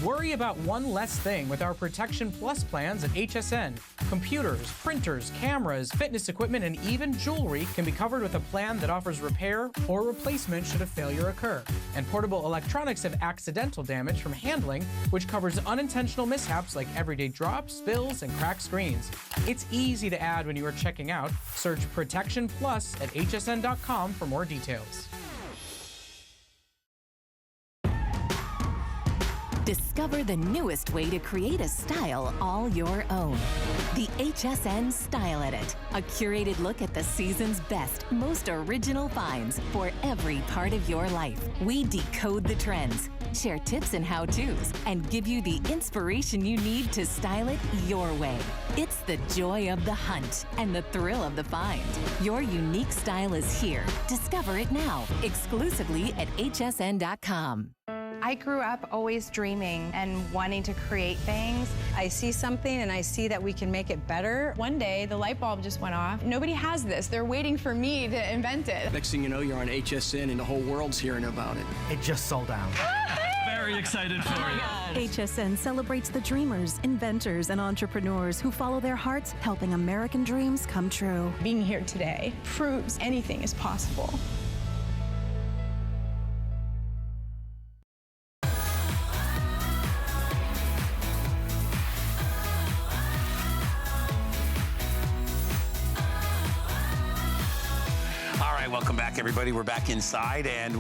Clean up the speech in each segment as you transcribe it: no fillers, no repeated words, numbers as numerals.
Worry about one less thing with our Protection Plus plans at HSN. Computers, printers, cameras, fitness equipment, and even jewelry can be covered with a plan that offers repair or replacement should a failure occur. And portable electronics have accidental damage from handling, which covers unintentional mishaps like everyday drops, spills, and cracked screens. It's easy to add when you are checking out. Search Protection Plus at hsn.com for more details. Discover the newest way to create a style all your own. The HSN Style Edit, a curated look at the season's best, most original finds for every part of your life. We decode the trends, share tips and how-tos, and give you the inspiration you need to style it your way. It's the joy of the hunt and the thrill of the find. Your unique style is here. Discover it now, exclusively at hsn.com. I grew up always dreaming and wanting to create things. I see something and I see that we can make it better. One day, the light bulb just went off. Nobody has this. They're waiting for me to invent it. Next thing you know, you're on HSN and the whole world's hearing about it. It just sold out. Very excited for you. HSN celebrates the dreamers, inventors, and entrepreneurs who follow their hearts, helping American dreams come true. Being here today proves anything is possible. Welcome back, everybody. We're back inside, and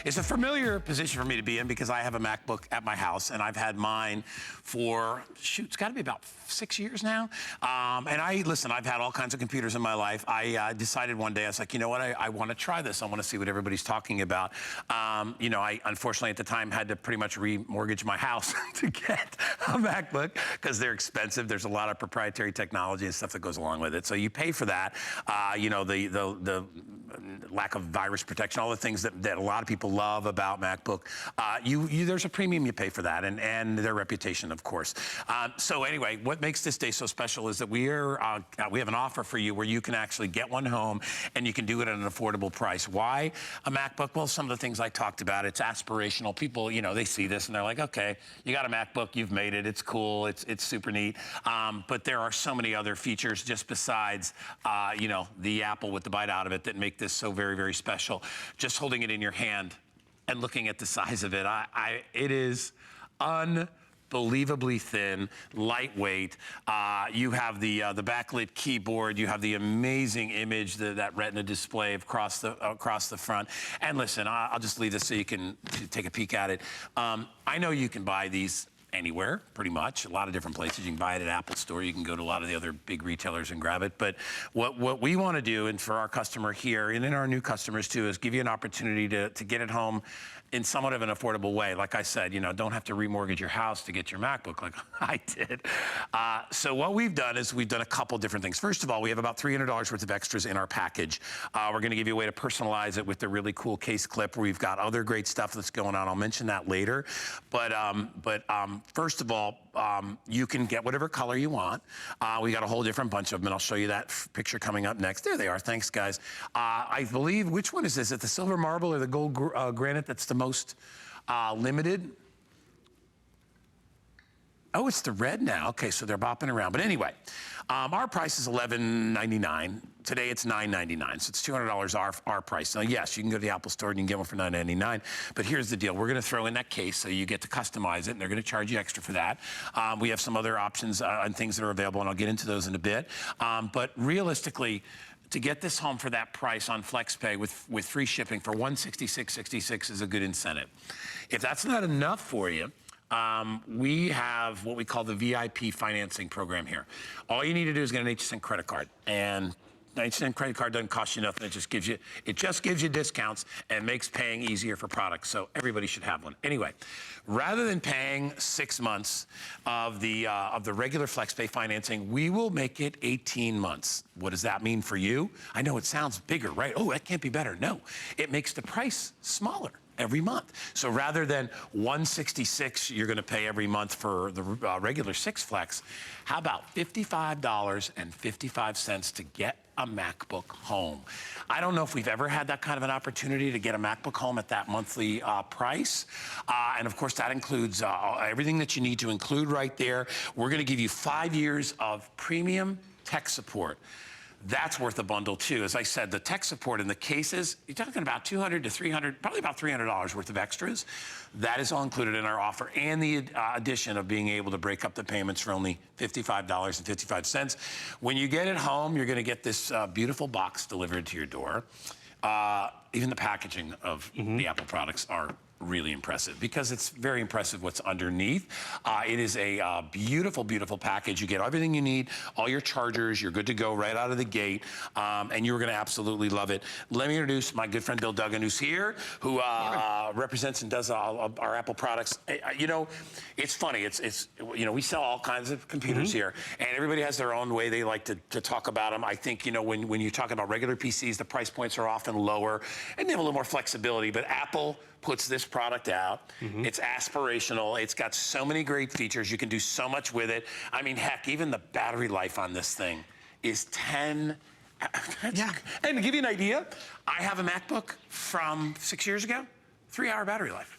it's a familiar position for me to be in because I have a MacBook at my house, and I've had mine for, it's got to be about 6 years now. And I've had all kinds of computers in my life. I decided one day, I was like, you know what, I want to try this. I want to see what everybody's talking about. I unfortunately at the time had to pretty much remortgage my house to get a MacBook because they're expensive. There's a lot of proprietary technology and stuff that goes along with it. So you pay for that. The lack of virus protection, all the things that a lot of people love about MacBook. There's a premium you pay for that, and their reputation, of course. So anyway, what makes this day so special is that we have an offer for you where you can actually get one home and you can do it at an affordable price. Why a MacBook? Well, some of the things I talked about, it's aspirational. People, they see this and they're like, okay, you got a MacBook, you've made it, it's cool, it's super neat. But there are so many other features just besides, the Apple with the bite out of it that make this so very, very special. Just holding it in your hand and looking at the size of it, it is unbelievably thin, lightweight. You have the backlit keyboard. You have the amazing image, that Retina display across the front. And listen, I'll just leave this so you can take a peek at it. I know you can buy these anywhere, pretty much. A lot of different places. You can buy it at Apple Store. You can go to a lot of the other big retailers and grab it. But what we want to do, and for our customer here, and in our new customers too, is give you an opportunity to get it home in somewhat of an affordable way. Like I said, don't have to remortgage your house to get your MacBook like I did. So what we've done is we've done a couple different things. First of all, we have about $300 worth of extras in our package. We're gonna give you a way to personalize it with the really cool case clip. We've got other great stuff that's going on. I'll mention that later. But first of all, you can get whatever color you want. We got a whole different bunch of them, and I'll show you that picture coming up next. There they are. Thanks, guys. I believe, which one is this? Is it the silver marble or the gold granite that's the most limited? Oh, it's the red now. Okay, so they're bopping around. But anyway, our price is $11.99. Today it's $9.99, so it's $200 our price. Now, yes, you can go to the Apple Store and you can get one for $9.99, but here's the deal. We're gonna throw in that case so you get to customize it, and they're gonna charge you extra for that. We have some other options and things that are available, and I'll get into those in a bit. But realistically, to get this home for that price on FlexPay with free shipping for $166.66 is a good incentive. If that's not enough for you, we have what we call the VIP financing program here. All you need to do is get an HSN credit card, and the HSN credit card doesn't cost you nothing. It just gives you discounts and makes paying easier for products. So everybody should have one. Anyway, rather than paying 6 months of the regular FlexPay financing, we will make it 18 months. What does that mean for you? I know it sounds bigger, right? Oh, that can't be better. No, it makes the price smaller. every month. So rather than $166 you're going to pay every month for the regular 6 Flex, how about $55.55 to get a MacBook home? I don't know if we've ever had that kind of an opportunity to get a MacBook home at that monthly price. And of course, that includes everything that you need to include right there. We're going to give you 5 years of premium tech support. That's worth a bundle too. As I said, the tech support in the cases, you're talking about $200 to $300, probably about $300 worth of extras. That is all included in our offer, and the addition of being able to break up the payments for only $55.55. When you get it home, you're going to get this beautiful box delivered to your door. Even the packaging of the Apple products are really impressive, because it's very impressive what's underneath. It is a beautiful, beautiful package. You get everything you need, all your chargers, you're good to go right out of the gate, and you're gonna absolutely love it. Let me introduce my good friend Bill Duggan, who's here, who represents and does all our Apple products. You know, it's funny, you know, we sell all kinds of computers here, and everybody has their own way they like to talk about them. I think, you know, when you talk about regular PCs, the price points are often lower, and they have a little more flexibility, but Apple puts this product out. It's aspirational. It's got so many great features. You can do so much with it. I mean, heck, even the battery life on this thing is 10. Yeah. And to give you an idea, I have a MacBook from 6 years ago, 3-hour battery life.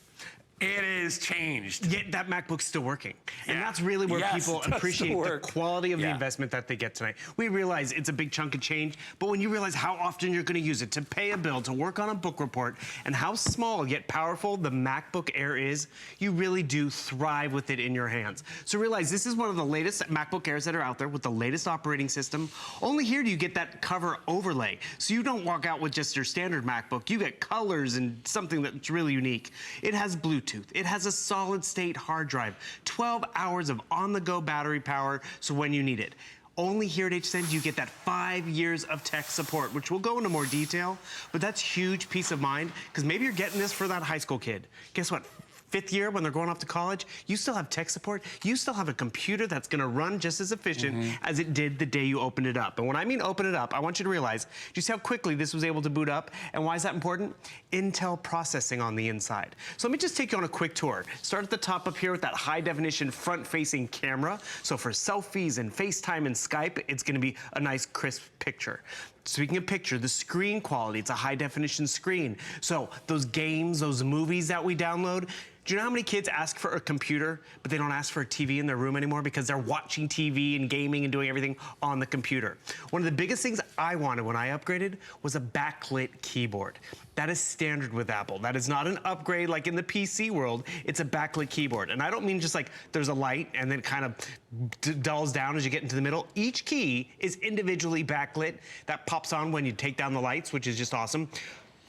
It is changed. Yet that MacBook's still working. And that's really where people appreciate the quality of the investment that they get tonight. We realize it's a big chunk of change, but when you realize how often you're going to use it to pay a bill, to work on a book report, and how small yet powerful the MacBook Air is, you really do thrive with it in your hands. So realize this is one of the latest MacBook Airs that are out there with the latest operating system. Only here do you get that cover overlay. So you don't walk out with just your standard MacBook. You get colors and something that's really unique. It has Bluetooth. It has a solid-state hard drive, 12 hours of on-the-go battery power, so when you need it. Only here at HSN do you get that 5 years of tech support, which we'll go into more detail, but that's huge peace of mind, because maybe you're getting this for that high school kid. Guess what? 5th year, when they're going off to college, you still have tech support. You still have a computer that's gonna run just as efficient as it did the day you opened it up. And when I mean open it up, I want you to realize just how quickly this was able to boot up. And why is that important? Intel processing on the inside. So let me just take you on a quick tour. Start at the top up here with that high definition front-facing camera. So for selfies and FaceTime and Skype, it's gonna be a nice crisp picture. Speaking of picture, the screen quality, it's a high definition screen. So those games, those movies that we download, do you know how many kids ask for a computer, but they don't ask for a TV in their room anymore because they're watching TV and gaming and doing everything on the computer? One of the biggest things I wanted when I upgraded was a backlit keyboard. That is standard with Apple. That is not an upgrade like in the PC world. It's a backlit keyboard. And I don't mean just like there's a light and then it kind of dulls down as you get into the middle. Each key is individually backlit. That pops on when you take down the lights, which is just awesome.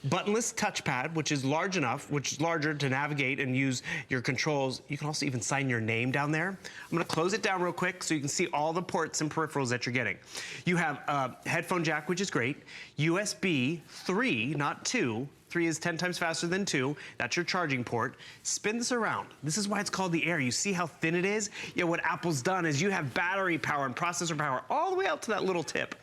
Buttonless touchpad, which is large enough, which is larger to navigate and use your controls. You can also even sign your name down there. I'm gonna close it down real quick so you can see all the ports and peripherals that you're getting. You have a headphone jack, which is great. USB 3, not 2. 3 is 10 times faster than 2. That's your charging port. Spin this around. This is why it's called the Air. You see how thin it is? Yeah, what Apple's done is you have battery power and processor power all the way out to that little tip.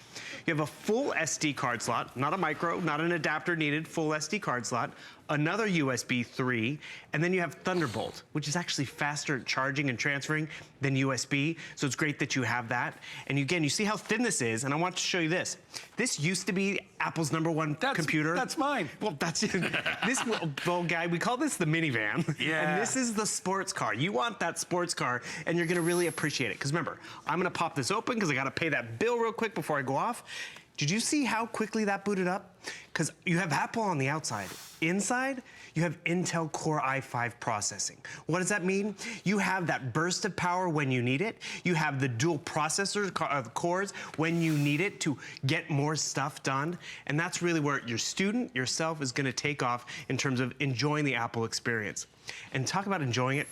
You have a full SD card slot, not a micro, not an adapter needed, full SD card slot, another USB 3, and then you have Thunderbolt, which is actually faster at charging and transferring than USB, so it's great that you have that. And again, you see how thin this is, and I want to show you this. This used to be Apple's #1 computer. That's mine. Well, that's this little guy, we call this the minivan. Yeah. And this is the sports car. You want that sports car, and you're gonna really appreciate it. Because remember, I'm gonna pop this open because I gotta pay that bill real quick before I go off. Did you see how quickly that booted up? Because you have Apple on the outside. Inside, you have Intel Core i5 processing. What does that mean? You have that burst of power when you need it. You have the dual processor cores when you need it to get more stuff done. And that's really where your student, yourself, is gonna take off in terms of enjoying the Apple experience. And talk about enjoying it.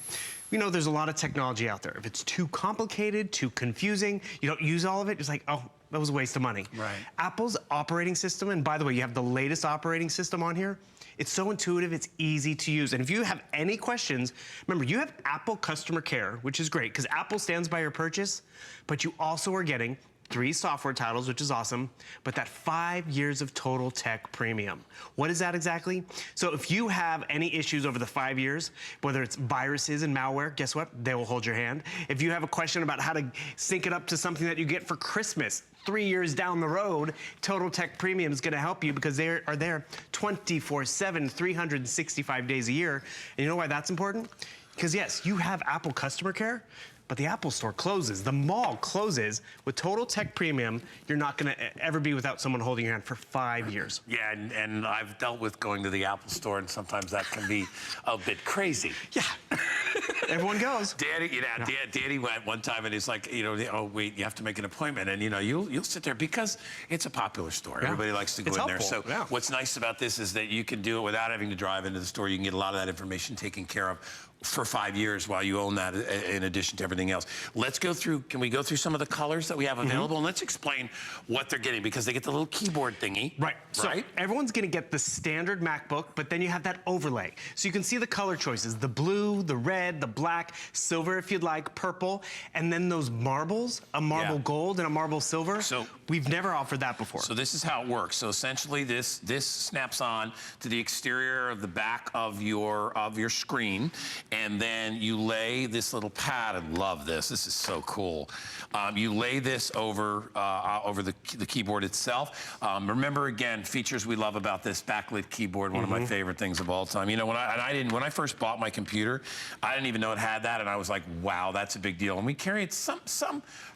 You know, there's a lot of technology out there. If it's too complicated, too confusing, you don't use all of it, it's like, oh, that was a waste of money. Right. Apple's operating system, and by the way, you have the latest operating system on here. It's so intuitive, it's easy to use. And if you have any questions, remember, you have Apple customer care, which is great, because Apple stands by your purchase, but you also are getting 3 software titles, which is awesome, but that 5 years of Total Tech Premium. What is that exactly? So if you have any issues over the 5 years, whether it's viruses and malware, guess what? They will hold your hand. If you have a question about how to sync it up to something that you get for Christmas 3 years down the road, Total Tech Premium is going to help you because they are there 24/7, 365 days a year. And you know why that's important? Because yes, you have Apple customer care, but the Apple store closes, the mall closes. With Total Tech Premium, you're not gonna ever be without someone holding your hand for 5 years. Yeah, and I've dealt with going to the Apple store, and sometimes that can be a bit crazy. Yeah, everyone goes. Danny went one time, and he's like, oh wait, you have to make an appointment, and you'll sit there because it's a popular store. Yeah. Everybody likes to go in there. So what's nice about this is that you can do it without having to drive into the store. You can get a lot of that information taken care of for 5 years while you own that in addition to everything else. Let's go through, can we go through some of the colors that we have available? And let's explain what they're getting, because they get the little keyboard thingy. Right. So everyone's gonna get the standard MacBook, but then you have that overlay. So you can see the color choices, the blue, the red, the black, silver if you'd like, purple, and then those marbles, a marble gold and a marble silver. So we've never offered that before. So this is how it works. So essentially this snaps on to the exterior of the back of your screen. And then you lay this little pad. I love this. This is so cool. You lay this over the keyboard itself. Remember, again, features we love about this backlit keyboard. One of my favorite things of all time. You know, when I first bought my computer, I didn't even know it had that, and I was like, wow, that's a big deal. And we carry it. Some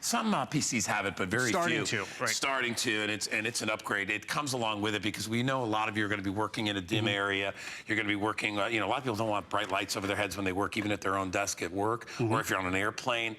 PCs have it, but very few. Starting to, and it's an upgrade. It comes along with it because we know a lot of you are going to be working in a dim area. You're going to be working. A lot of people don't want bright lights over their heads when they work, even at their own desk at work, or if you're on an airplane.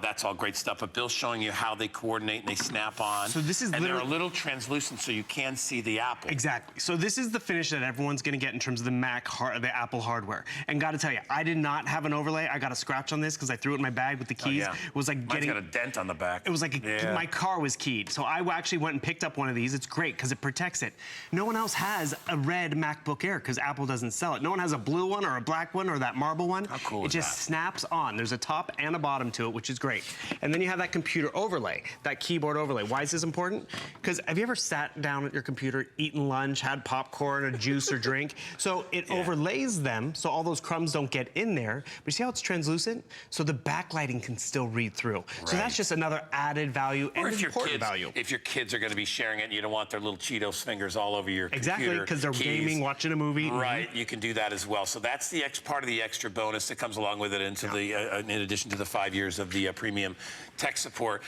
That's all great stuff. But Bill's showing you how they coordinate and they snap on. So this is and they're a little translucent, so you can see the Apple. Exactly. So this is the finish that everyone's going to get in terms of the the Apple hardware. And got to tell you, I did not have an overlay. I got a scratch on this because I threw it in my bag with the keys. It was like Mine's got a dent on the back. It was like my car was keyed. So I actually went and picked up one of these. It's great because it protects it. No one else has a red MacBook Air because Apple doesn't sell it. No one has a blue one or a black one or that marble one. How cool is that? It just snaps on. There's a top and a bottom to it, which is great. And then you have that computer overlay, that keyboard overlay. Why is this important? Because have you ever sat down at your computer, eaten lunch, had popcorn, a juice or drink? So it overlays them so all those crumbs don't get in there. But you see how it's translucent? So the backlighting can still read through. So that's just another added value and important value. If your kids are going to be sharing it and you don't want their little Cheetos fingers all over your computer. Exactly, because they're gaming, watching a movie. Right, you can do that as well. So that's the part of the extra bonus that comes along with it into in addition to the 5 years of the premium tech support.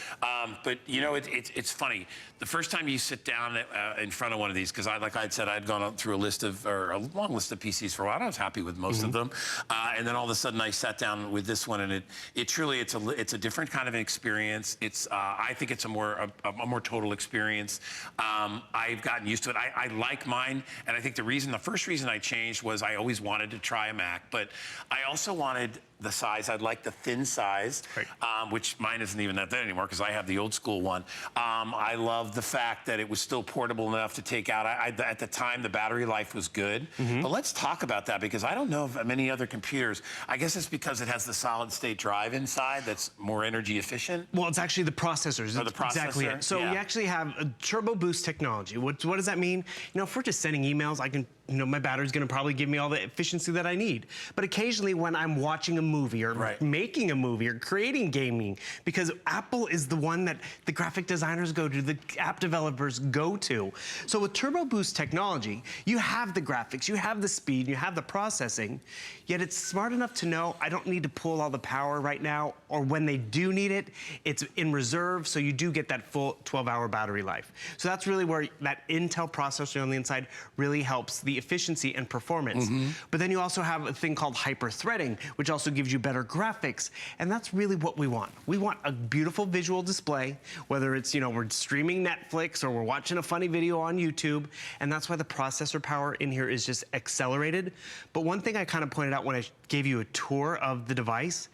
But you know, it's funny. The first time you sit down in front of one of these, because like I said, I'd gone through a long list of PCs for a while. I was happy with most of them, and then all of a sudden I sat down with this one, and it truly it's a different kind of an experience. I think it's a more total experience. I've gotten used to it. I like mine, and I think the first reason I changed was I always wanted to try a Mac, but I also wanted the size. I'd like the thin size, which mine isn't even that thin anymore because I have the old school one. I love the fact that it was still portable enough to take out. At the time, the battery life was good. But let's talk about that because I don't know of many other computers. I guess it's because it has the solid state drive inside that's more energy efficient. Well, it's actually the processors. The processor? Exactly it. So we actually have a turbo boost technology. What does that mean? You know, if we're just sending emails, I can, my battery's going to probably give me all the efficiency that I need. But occasionally when I'm watching a movie or making a movie or creating gaming, because Apple is the one that the graphic designers go to, the app developers go to. So with Turbo Boost technology, you have the graphics, you have the speed, you have the processing, yet it's smart enough to know I don't need to pull all the power right now, or when they do need it, it's in reserve, so you do get that full 12-hour battery life. So that's really where that Intel processor on the inside really helps the efficiency and performance. But then you also have a thing called hyper-threading, which also gives you better graphics, and that's really what we want. We want a beautiful visual display, whether it's, we're streaming Netflix or we're watching a funny video on YouTube, and that's why the processor power in here is just accelerated. But one thing I kind of pointed out when I gave you a tour of the device,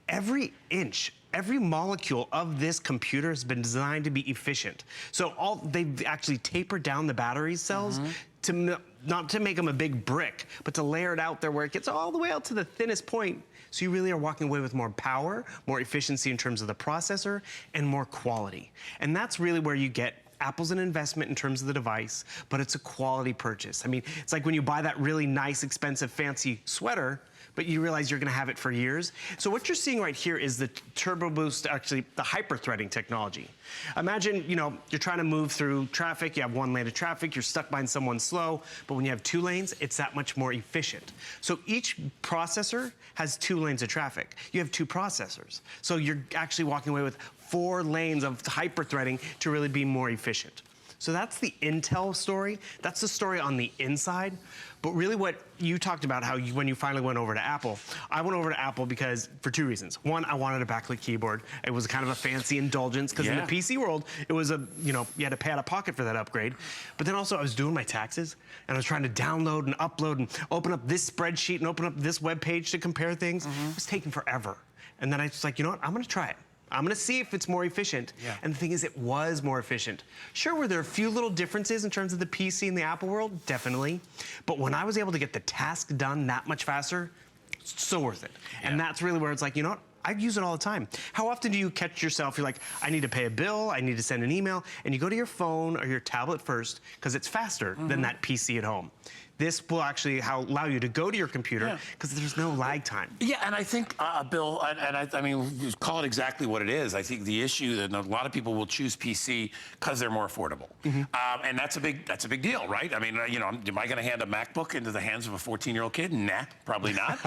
every inch, every molecule of this computer has been designed to be efficient. So they've actually tapered down the battery cells to not to make them a big brick, but to layer it out there where it gets all the way out to the thinnest point. So you really are walking away with more power, more efficiency in terms of the processor, and more quality. And that's really where you get Apple's an investment in terms of the device, but it's a quality purchase. I mean, it's like when you buy that really nice, expensive, fancy sweater, but you realize you're gonna have it for years. So what you're seeing right here is the Turbo Boost, actually the hyper-threading technology. Imagine, you know, you're trying to move through traffic, you have one lane of traffic, you're stuck behind someone slow, but when you have 2 lanes, it's that much more efficient. So each processor has 2 lanes of traffic. You have 2 processors. So you're actually walking away with 4 lanes of hyper-threading to really be more efficient. So that's the Intel story. That's the story on the inside. But really what you talked about, how when you finally went over to Apple, I went over to Apple because for 2 reasons. One, I wanted a backlit keyboard. It was kind of a fancy indulgence because in the PC world, it was a, you know, you had to pay out of pocket for that upgrade. But then also I was doing my taxes and I was trying to download and upload and open up this spreadsheet and open up this web page to compare things. It was taking forever. And then I was like, you know what, I'm gonna try it. I'm gonna see if it's more efficient. And the thing is, it was more efficient. Sure, were there a few little differences in terms of the PC and the Apple world? Definitely. But when I was able to get the task done that much faster, it's so worth it. And that's really where it's like, you know what? I use it all the time. How often do you catch yourself, you're like, I need to pay a bill, I need to send an email, and you go to your phone or your tablet first, because it's faster than that PC at home. This will actually allow you to go to your computer because there's no lag time. Yeah, and I think, Bill, I mean, call it exactly what it is. I think the issue that a lot of people will choose PC because they're more affordable, and that's a big deal, right? I mean, you know, am I going to hand a MacBook into the hands of a 14-year-old kid? Nah, probably not.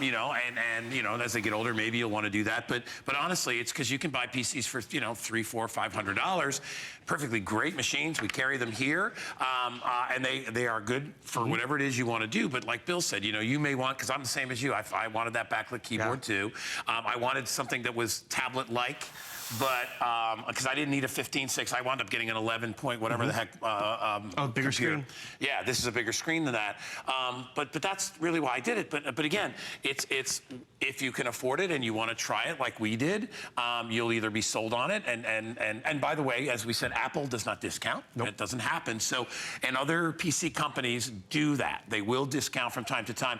You know, and you know, as they get older, maybe you'll want to do that. But honestly, it's because you can buy PCs for $300, $400, $500. Perfectly great machines. We carry them here, and they are good for whatever it is you want to do. But like Bill said, you know, you may want, because I'm the same as you, I wanted that backlit keyboard too. I wanted something that was tablet-like, but because I didn't need a 15.6, I wound up getting an 11 point whatever the heck. Bigger screen. Yeah, this is a bigger screen than that. But that's really why I did it. But again, it's if you can afford it and you want to try it like we did, you'll either be sold on it. And by the way, as we said, Apple does not discount. It doesn't happen. So, and other PC companies do that. They will discount from time to time.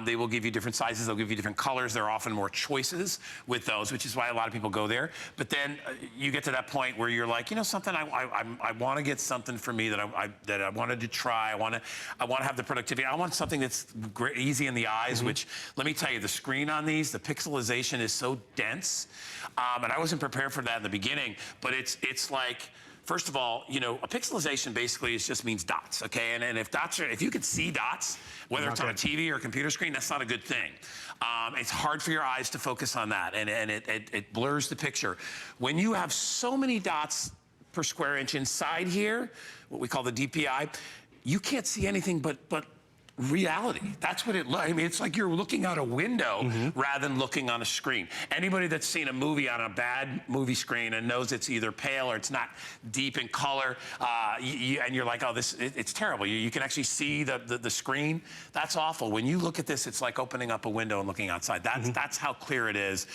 They will give you different sizes. They'll give you different colors. There are often more choices with those, which is why a lot of people go there. But then you get to that point where you're like, you know, something I want to get something for me that I wanted to try. I want to have the productivity. I want something that's great, easy in the eyes. Which, let me tell you, the screen on these, the pixelization is so dense, and I wasn't prepared for that in the beginning. But it's like, first of all, you know, a pixelization basically just means dots, okay? And if you could see dots, whether it's on a TV or a computer screen, that's not a good thing. It's hard for your eyes to focus on that, and it blurs the picture. When you have so many dots per square inch inside here, what we call the DPI, you can't see anything but reality. That's what it looks. I mean, it's like you're looking out a window rather than looking on a screen. Anybody that's seen a movie on a bad movie screen and knows it's either pale or it's not deep in color, and you're like, oh, it's terrible. You can actually see the screen. That's awful. When you look at this, it's like opening up a window and looking outside. That's how clear it is.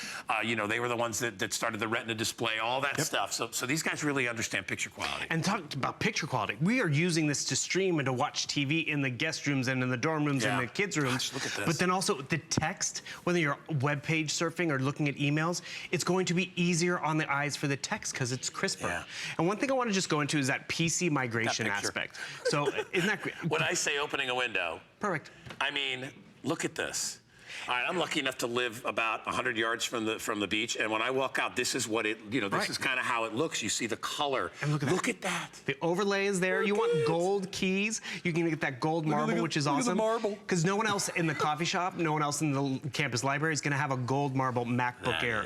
You know, they were the ones that started the Retina display, all that stuff. So these guys really understand picture quality. And talk about picture quality. We are using this to stream and to watch TV in the guest rooms and in the dorm rooms and the kids' rooms. Gosh, look at this. But then also the text, whether you're web page surfing or looking at emails, it's going to be easier on the eyes for the text because it's crisper. And one thing I want to just go into is that PC migration aspect. So isn't that great? When I say opening a window, perfect. I mean, look at this. All right, I'm lucky enough to live about 100 yards from the beach, and when I walk out, this is what it, you know, this is kind of how it looks. You see the color. And look at that. The overlay is there. You want gold keys. You can get that gold marble, which is awesome. Look at the marble. Because no one else in the coffee shop, no one else in the campus library is going to have a gold marble MacBook Air.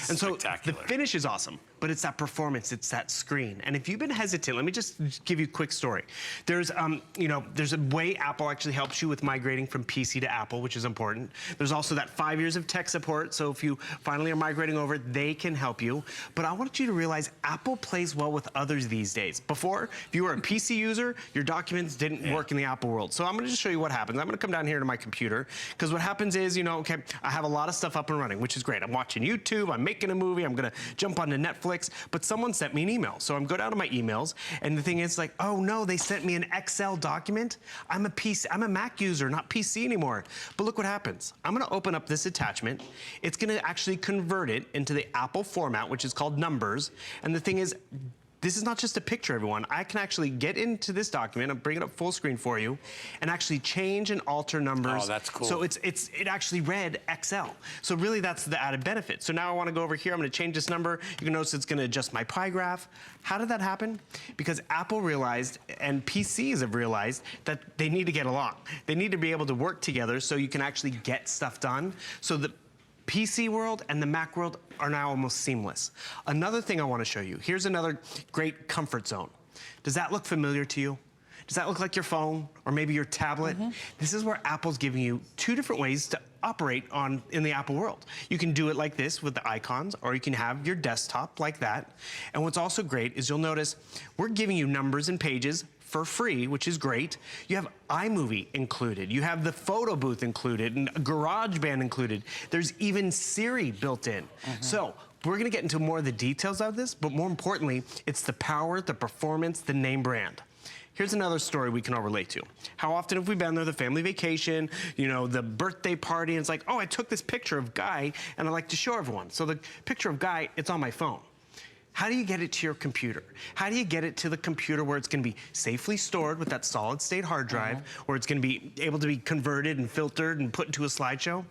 And so the finish is awesome, but it's that performance, it's that screen. And if you've been hesitant, let me just give you a quick story. There's, you know, there's a way Apple actually helps you with migrating from PC to Apple, which is important. There's also that 5 years of tech support, so if you finally are migrating over, they can help you. But I want you to realize Apple plays well with others these days. Before, if you were a PC user, your documents didn't work in the Apple world. So I'm gonna just show you what happens. I'm gonna come down here to my computer, because what happens is, you know, okay, I have a lot of stuff up and running, which is great. I'm watching YouTube, I'm making a movie, I'm gonna jump onto Netflix, but someone sent me an email. So I'm go down to my emails, and the thing is like, oh no, they sent me an Excel document. I'm a Mac user, not PC anymore. But look what happens. I'm gonna open up this attachment. It's gonna actually convert it into the Apple format, which is called Numbers. And the thing is, this is not just a picture, everyone. I can actually get into this document, I'll bring it up full screen for you, and actually change and alter numbers. Oh, that's cool. So it actually read Excel. So really that's the added benefit. So now I wanna go over here, I'm gonna change this number. You can notice it's gonna adjust my pie graph. How did that happen? Because Apple realized, and PCs have realized, that they need to get along. They need to be able to work together so you can actually get stuff done. So the PC world and the Mac world are now almost seamless. Another thing I want to show you, here's another great comfort zone. Does that look familiar to you? Does that look like your phone or maybe your tablet? This is where Apple's giving you two different ways to operate in the Apple world. You can do it like this with the icons, or you can have your desktop like that. And what's also great is you'll notice we're giving you numbers and pages for free, which is great. You have iMovie included. You have the photo booth included and GarageBand included. There's even Siri built in. So we're gonna get into more of the details of this, but more importantly, it's the power, the performance, the name brand. Here's another story we can all relate to. How often have we been there, the family vacation, you know, the birthday party, and it's like, oh, I took this picture of Guy and I like to show everyone. So the picture of Guy, it's on my phone. How do you get it to your computer? How do you get it to the computer where it's gonna be safely stored with that solid state hard drive, where it's gonna be able to be converted and filtered and put into a slideshow?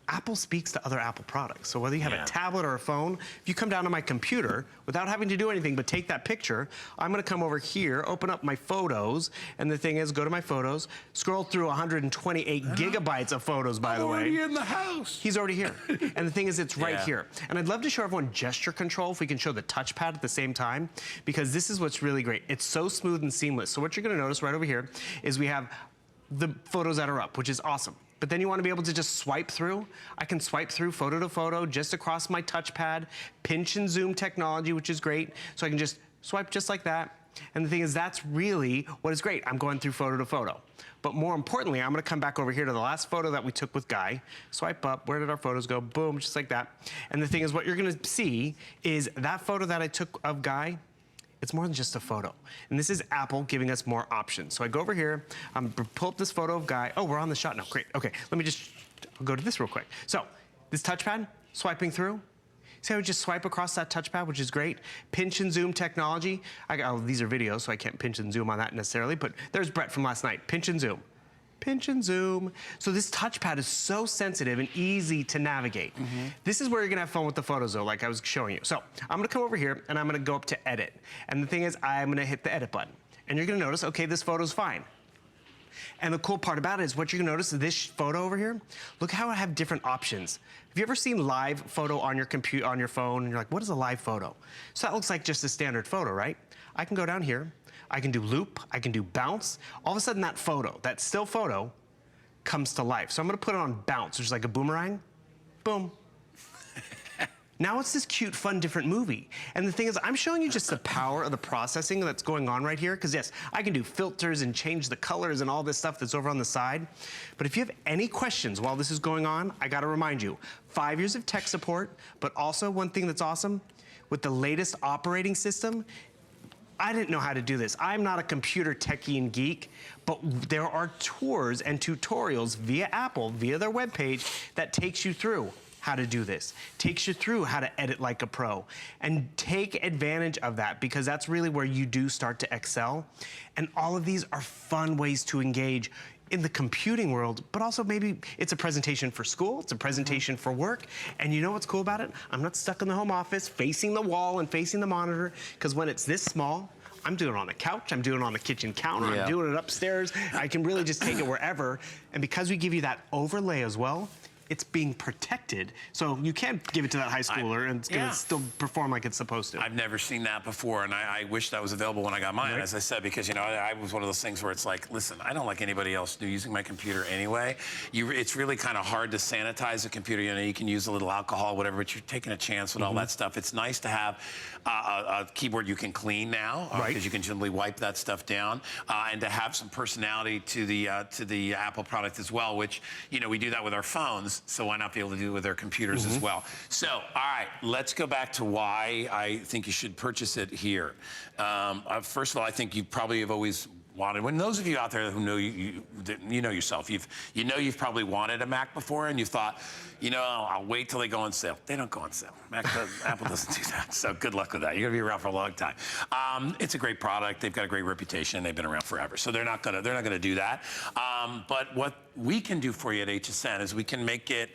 Apple speaks to other Apple products. So whether you have a tablet or a phone, if you come down to my computer without having to do anything but take that picture, I'm gonna come over here, open up my photos, and the thing is, go to my photos, scroll through 128 gigabytes of photos, by the way. Already in the house. He's already here. And the thing is, it's right here. And I'd love to show everyone gesture control, if we can show the touchpad at the same time, because this is what's really great. It's so smooth and seamless. So what you're gonna notice right over here is we have the photos that are up, which is awesome. But then you want to be able to just swipe through. I can swipe through photo to photo just across my touchpad, pinch and zoom technology, which is great. So I can just swipe just like that. And the thing is, that's really what is great. I'm going through photo to photo. But more importantly, I'm gonna come back over here to the last photo that we took with Guy. Swipe up, where did our photos go? Boom, just like that. And the thing is, what you're gonna see is that photo that I took of Guy, it's more than just a photo. And this is Apple giving us more options. So I go over here, pull up this photo of Guy. Oh, we're on the shot now, great. Okay, let me just, I'll go to this real quick. So this touchpad, swiping through. See how we just swipe across that touchpad, which is great. Pinch and zoom technology. Oh, these are videos, so I can't pinch and zoom on that necessarily, but there's Brett from last night. Pinch and zoom. Pinch and zoom. So this touchpad is so sensitive and easy to navigate. This is where you're gonna have fun with the photos though, like I was showing you. So I'm gonna come over here and I'm gonna go up to edit. And the thing is, I'm gonna hit the edit button. And you're gonna notice, okay, this photo's fine. And the cool part about it is what you're gonna notice is this photo over here, look how I have different options. Have you ever seen live photo on your computer, on your phone, and you're like, what is a live photo? So that looks like just a standard photo, right? I can go down here, I can do loop, I can do bounce. All of a sudden that photo, that still photo, comes to life. So I'm gonna put it on bounce, which is like a boomerang. Boom. Now it's this cute, fun, different movie. And the thing is, I'm showing you just the power of the processing that's going on right here, because yes, I can do filters and change the colors and all this stuff that's over on the side. But if you have any questions while this is going on, I gotta remind you, 5 years of tech support, but also one thing that's awesome, with the latest operating system, I didn't know how to do this. I'm not a computer techie and geek, but there are tours and tutorials via Apple, via their webpage, that takes you through how to do this, takes you through how to edit like a pro, and take advantage of that, because that's really where you do start to excel. And all of these are fun ways to engage in the computing world, but also maybe it's a presentation for school, it's a presentation for work. And you know what's cool about it? I'm not stuck in the home office facing the wall and facing the monitor, because when it's this small, I'm doing it on the couch, I'm doing it on the kitchen counter, I'm doing it upstairs. I can really just take it wherever. And because we give you that overlay as well, it's being protected. So you can't give it to that high schooler and it's going to still perform like it's supposed to. I've never seen that before, and I wish that was available when I got mine, as I said, because, you know, I was one of those things where it's like, listen, I don't like anybody else using my computer anyway. It's really kind of hard to sanitize a computer. You know, you can use a little alcohol, whatever, but you're taking a chance with all that stuff. It's nice to have a keyboard you can clean now, because you can gently wipe that stuff down, and to have some personality to the Apple product as well, which, you know, we do that with our phones, so why not be able to do it with our computers as well? So, all right, let's go back to why I think you should purchase it here. First of all, I think you probably have always wanted. When those of you out there who know you know yourself, you've probably wanted a Mac before, and you thought, you know, I'll wait till they go on sale. They don't go on sale. Apple doesn't do that. So good luck with that. You're gonna be around for a long time. It's a great product. They've got a great reputation. They've been around forever. So they're not gonna do that. But what we can do for you at HSN is we can make it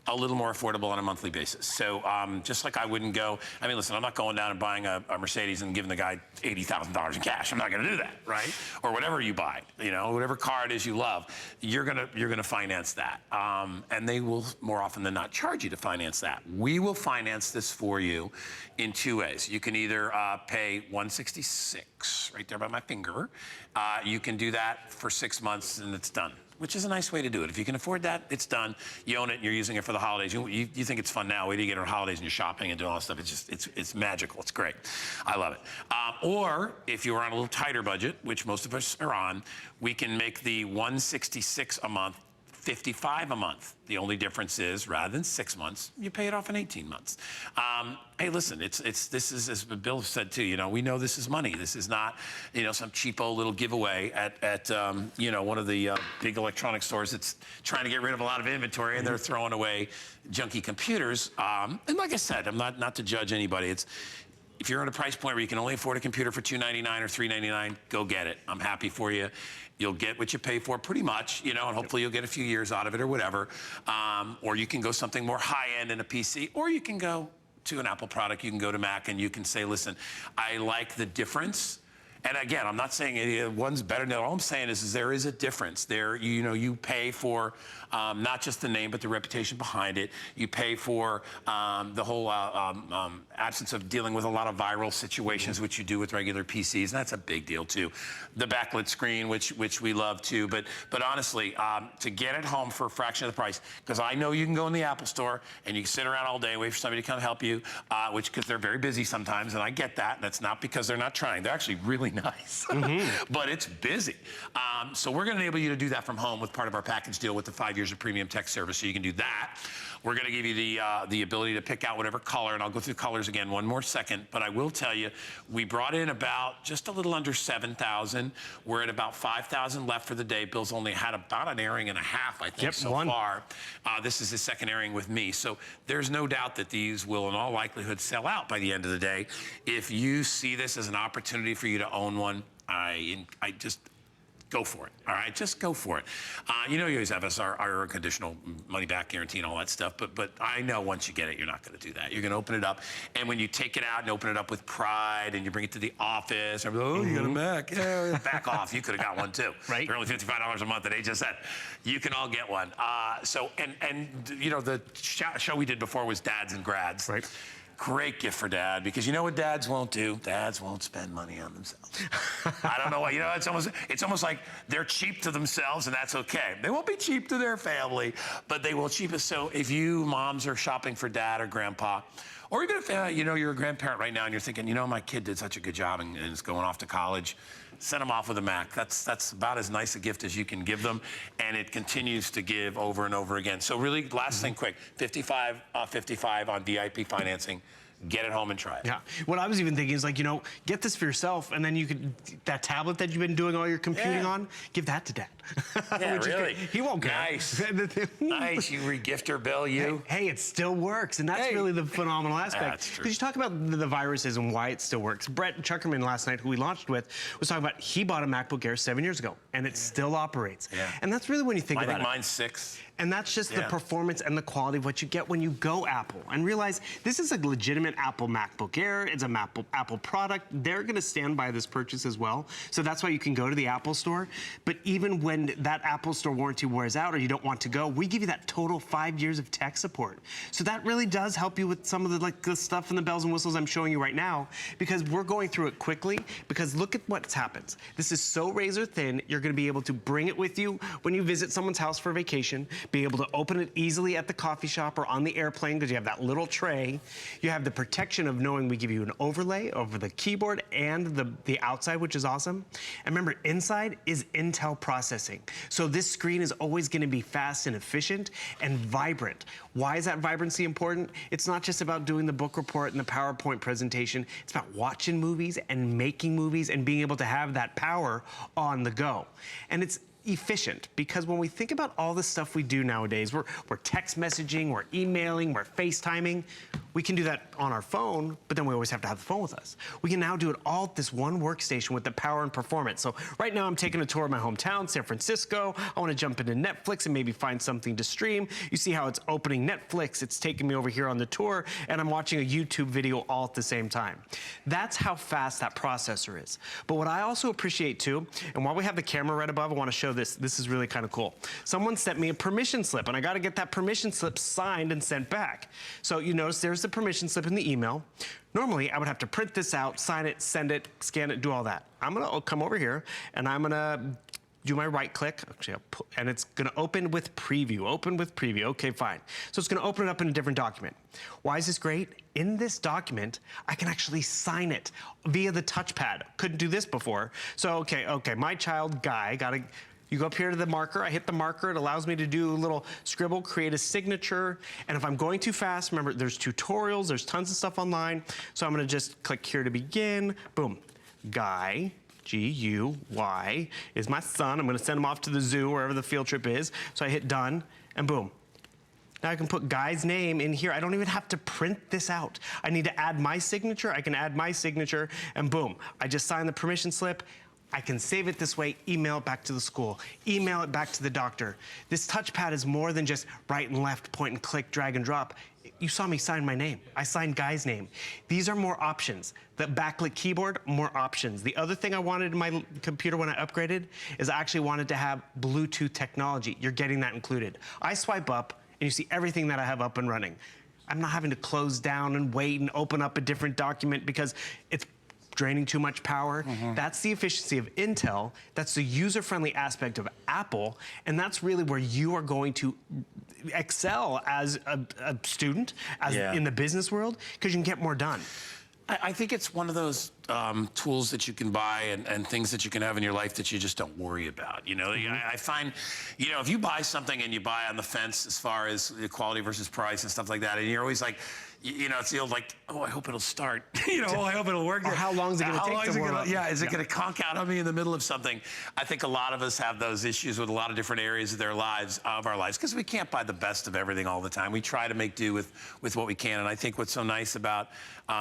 a little more affordable on a monthly basis. So just like I wouldn't go, I mean, listen, I'm not going down and buying a Mercedes and giving the guy $80,000 in cash. I'm not gonna do that, right? Or whatever you buy, you know, whatever car it is you love, you're gonna finance that. And they will more often than not charge you to finance that. We will finance this for you in two ways. You can either pay $166 right there by my finger. You can do that for 6 months and it's done, which is a nice way to do it. If you can afford that, it's done. You own it and you're using it for the holidays. You think it's fun now. Wait till you get on holidays and you're shopping and doing all that stuff. It's magical. It's great. I love it. Or if you're on a little tighter budget, which most of us are on, we can make the $166 a month $55 a month. The only difference is, rather than 6 months, you pay it off in 18 months. Hey, listen, this is, as Bill said too, you know, we know this is money. This is not, you know, some cheapo little giveaway at you know, one of the big electronic stores that's trying to get rid of a lot of inventory and they're throwing away junky computers. And like I said, I'm not to judge anybody. If you're at a price point where you can only afford a computer for $299 or $399, go get it. I'm happy for you. You'll get what you pay for pretty much, you know, and hopefully you'll get a few years out of it or whatever. Or you can go something more high-end in a PC, or you can go to an Apple product. You can go to Mac and you can say, listen, I like the difference. And again, I'm not saying one's better than the other. All I'm saying is there is a difference. There, you know, you pay for not just the name, but the reputation behind it. You pay for the whole absence of dealing with a lot of viral situations, which you do with regular PCs, and that's a big deal too. The backlit screen, which we love too. But honestly, to get it home for a fraction of the price, because I know you can go in the Apple store and you can sit around all day, wait for somebody to come help you, because they're very busy sometimes, and I get that. And that's not because they're not trying. They're actually really nice, but it's busy. So we're going to enable you to do that from home with part of our package deal with the 5 years of premium tech service, so you can do that. We're going to give you the ability to pick out whatever color, and I'll go through colors again one more second, but I will tell you, we brought in about just a little under 7,000. We're at about 5,000 left for the day. Bill's only had about an airing and a half, I think, so far. This is his second airing with me, so there's no doubt that these will in all likelihood sell out by the end of the day. If you see this as an opportunity for you to own one, I just go for it, all right? Just go for it. You know, you always have our conditional money-back guarantee and all that stuff, but I know once you get it, you're not gonna do that. You're gonna open it up, and when you take it out and open it up with pride, and you bring it to the office, and oh, you got a Mac, yeah, back off. You could have got one too. Right. They're only $55 a month at HSN. You can all get one. And you know, the show we did before was Dads and Grads. Right. Great gift for Dad, because you know what dads won't do? Dads won't spend money on themselves. I don't know why. You know, it's almost like they're cheap to themselves, and that's okay. They won't be cheap to their family, but they will cheap us. So if you moms are shopping for Dad or Grandpa, or even if you know, you're a grandparent right now and you're thinking, you know, my kid did such a good job and is going off to college, send them off with a Mac. That's about as nice a gift as you can give them, and it continues to give over and over again. So really, last thing quick, 55 on VIP financing. Get it home and try it. Yeah. What I was even thinking is, like, you know, get this for yourself, and then you could, that tablet that you've been doing all your computing on, give that to Dad. Yeah, really? He won't care. Nice. Nice. You regifter, Bill, you. Hey, it still works, and that's really the phenomenal aspect. That's true. Because you talk about the viruses and why it still works. Brett Chuckerman last night, who we launched with, was talking about he bought a MacBook Air 7 years ago, and it still operates. Yeah. And that's really when you think about it. I think mine's 6. And that's just the performance and the quality of what you get when you go Apple. And realize this is a legitimate Apple MacBook Air. It's a Apple product. They're going to stand by this purchase as well. So that's why you can go to the Apple store. But even when when that Apple Store warranty wears out or you don't want to go, we give you that total 5 years of tech support. So that really does help you with some of the stuff and the bells and whistles I'm showing you right now, because we're going through it quickly, because look at what happens. This is so razor thin, you're gonna be able to bring it with you when you visit someone's house for vacation, be able to open it easily at the coffee shop or on the airplane because you have that little tray. You have the protection of knowing we give you an overlay over the keyboard and the outside, which is awesome. And remember, inside is Intel processing. So this screen is always gonna be fast and efficient and vibrant. Why is that vibrancy important? It's not just about doing the book report and the PowerPoint presentation. It's about watching movies and making movies and being able to have that power on the go. And it's efficient, because when we think about all the stuff we do nowadays, we're text messaging, we're emailing, we're FaceTiming. We can do that on our phone, but then we always have to have the phone with us. We can now do it all at this one workstation with the power and performance. So right now I'm taking a tour of my hometown, San Francisco. I want to jump into Netflix and maybe find something to stream. You see how it's opening Netflix, it's taking me over here on the tour, and I'm watching a YouTube video all at the same time. That's how fast that processor is. But what I also appreciate too, and while we have the camera right above, I want to show this. This is really kind of cool. Someone sent me a permission slip, and I got to get that permission slip signed and sent back. So you notice there's the permission slip in the email. Normally, I would have to print this out, sign it, send it, scan it, do all that. I'm gonna come over here, and I'm gonna do my right click, actually, and it's gonna open with preview, okay, fine. So it's gonna open it up in a different document. Why is this great? In this document, I can actually sign it via the touchpad. Couldn't do this before. So, okay, my child, Guy, you go up here to the marker, I hit the marker, it allows me to do a little scribble, create a signature, and if I'm going too fast, remember, there's tutorials, there's tons of stuff online, so I'm gonna just click here to begin, boom. Guy, G-U-Y, is my son. I'm gonna send him off to the zoo, wherever the field trip is, so I hit done, and boom. Now I can put Guy's name in here. I don't even have to print this out. I need to add my signature, I can add my signature, and boom. I just sign the permission slip. I can save it this way, email it back to the school, email it back to the doctor. This touchpad is more than just right and left, point and click, drag and drop. You saw me sign my name. I signed Guy's name. These are more options. The backlit keyboard, more options. The other thing I wanted in my computer when I upgraded is I actually wanted to have Bluetooth technology. You're getting that included. I swipe up and you see everything that I have up and running. I'm not having to close down and wait and open up a different document because it's draining too much power. That's the efficiency of Intel. That's the user-friendly aspect of Apple. And that's really where you are going to excel as a student, as in the business world, because you can get more done. I think it's one of those tools that you can buy and things that you can have in your life that you just don't worry about. You know, I find, you know, if you buy something and you buy on the fence as far as the quality versus price and stuff like that, and you're always like, you know, it's the old like, oh, I hope it'll start. You know, oh, I hope it'll work. Or how long is it going to take to warm up? Yeah, is it going to conk out on me in the middle of something? I think a lot of us have those issues with a lot of different areas of our lives, because we can't buy the best of everything all the time. We try to make do with what we can, and I think what's so nice about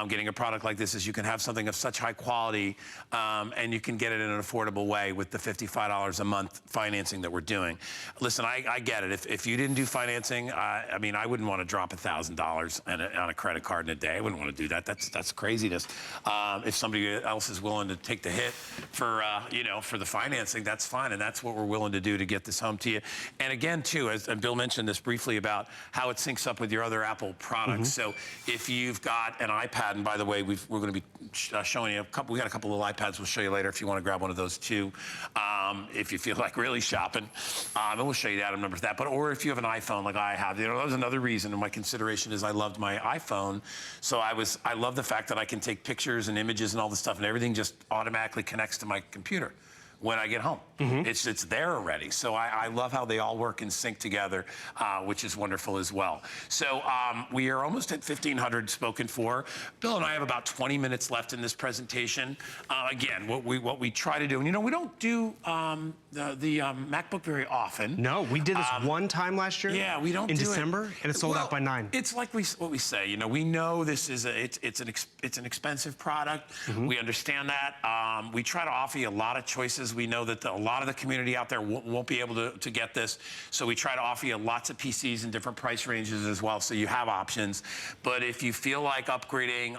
getting a product like this is you can have something of such high quality, and you can get it in an affordable way with the $55 a month financing that we're doing. Listen, I get it. If you didn't do financing, I mean, I wouldn't want to drop $1,000 on a credit card in a day. I wouldn't want to do that. That's craziness. If somebody else is willing to take the hit for you know, for the financing, that's fine, and that's what we're willing to do to get this home to you. And again, too, as Bill mentioned this briefly about how it syncs up with your other Apple products. So if you've got an iPad, and by the way, we're going to be showing you we got a couple of iPads we'll show you later if you want to grab one of those too, if you feel like really shopping, and we'll show you the item number for that. But or if you have an iPhone like I have, you know, that was another reason. And my consideration is I loved my iPhone, so I love the fact that I can take pictures and images and all this stuff, and everything just automatically connects to my computer when I get home. It's there already. So I love how they all work in sync together, which is wonderful as well. So we are almost at 1,500 spoken for. Bill and I have about 20 minutes left in this presentation. Again, what we try to do, and you know, we don't do the MacBook very often. No, we did this one time last year. Yeah, we don't in do December, it. and it sold out by 9. It's like what we say. You know, we know this is it's an expensive product. We understand that. We try to offer you a lot of choices. We know that a lot of the community out there won't be able to get this, so we try to offer you lots of PCs in different price ranges as well, so you have options. But if you feel like upgrading,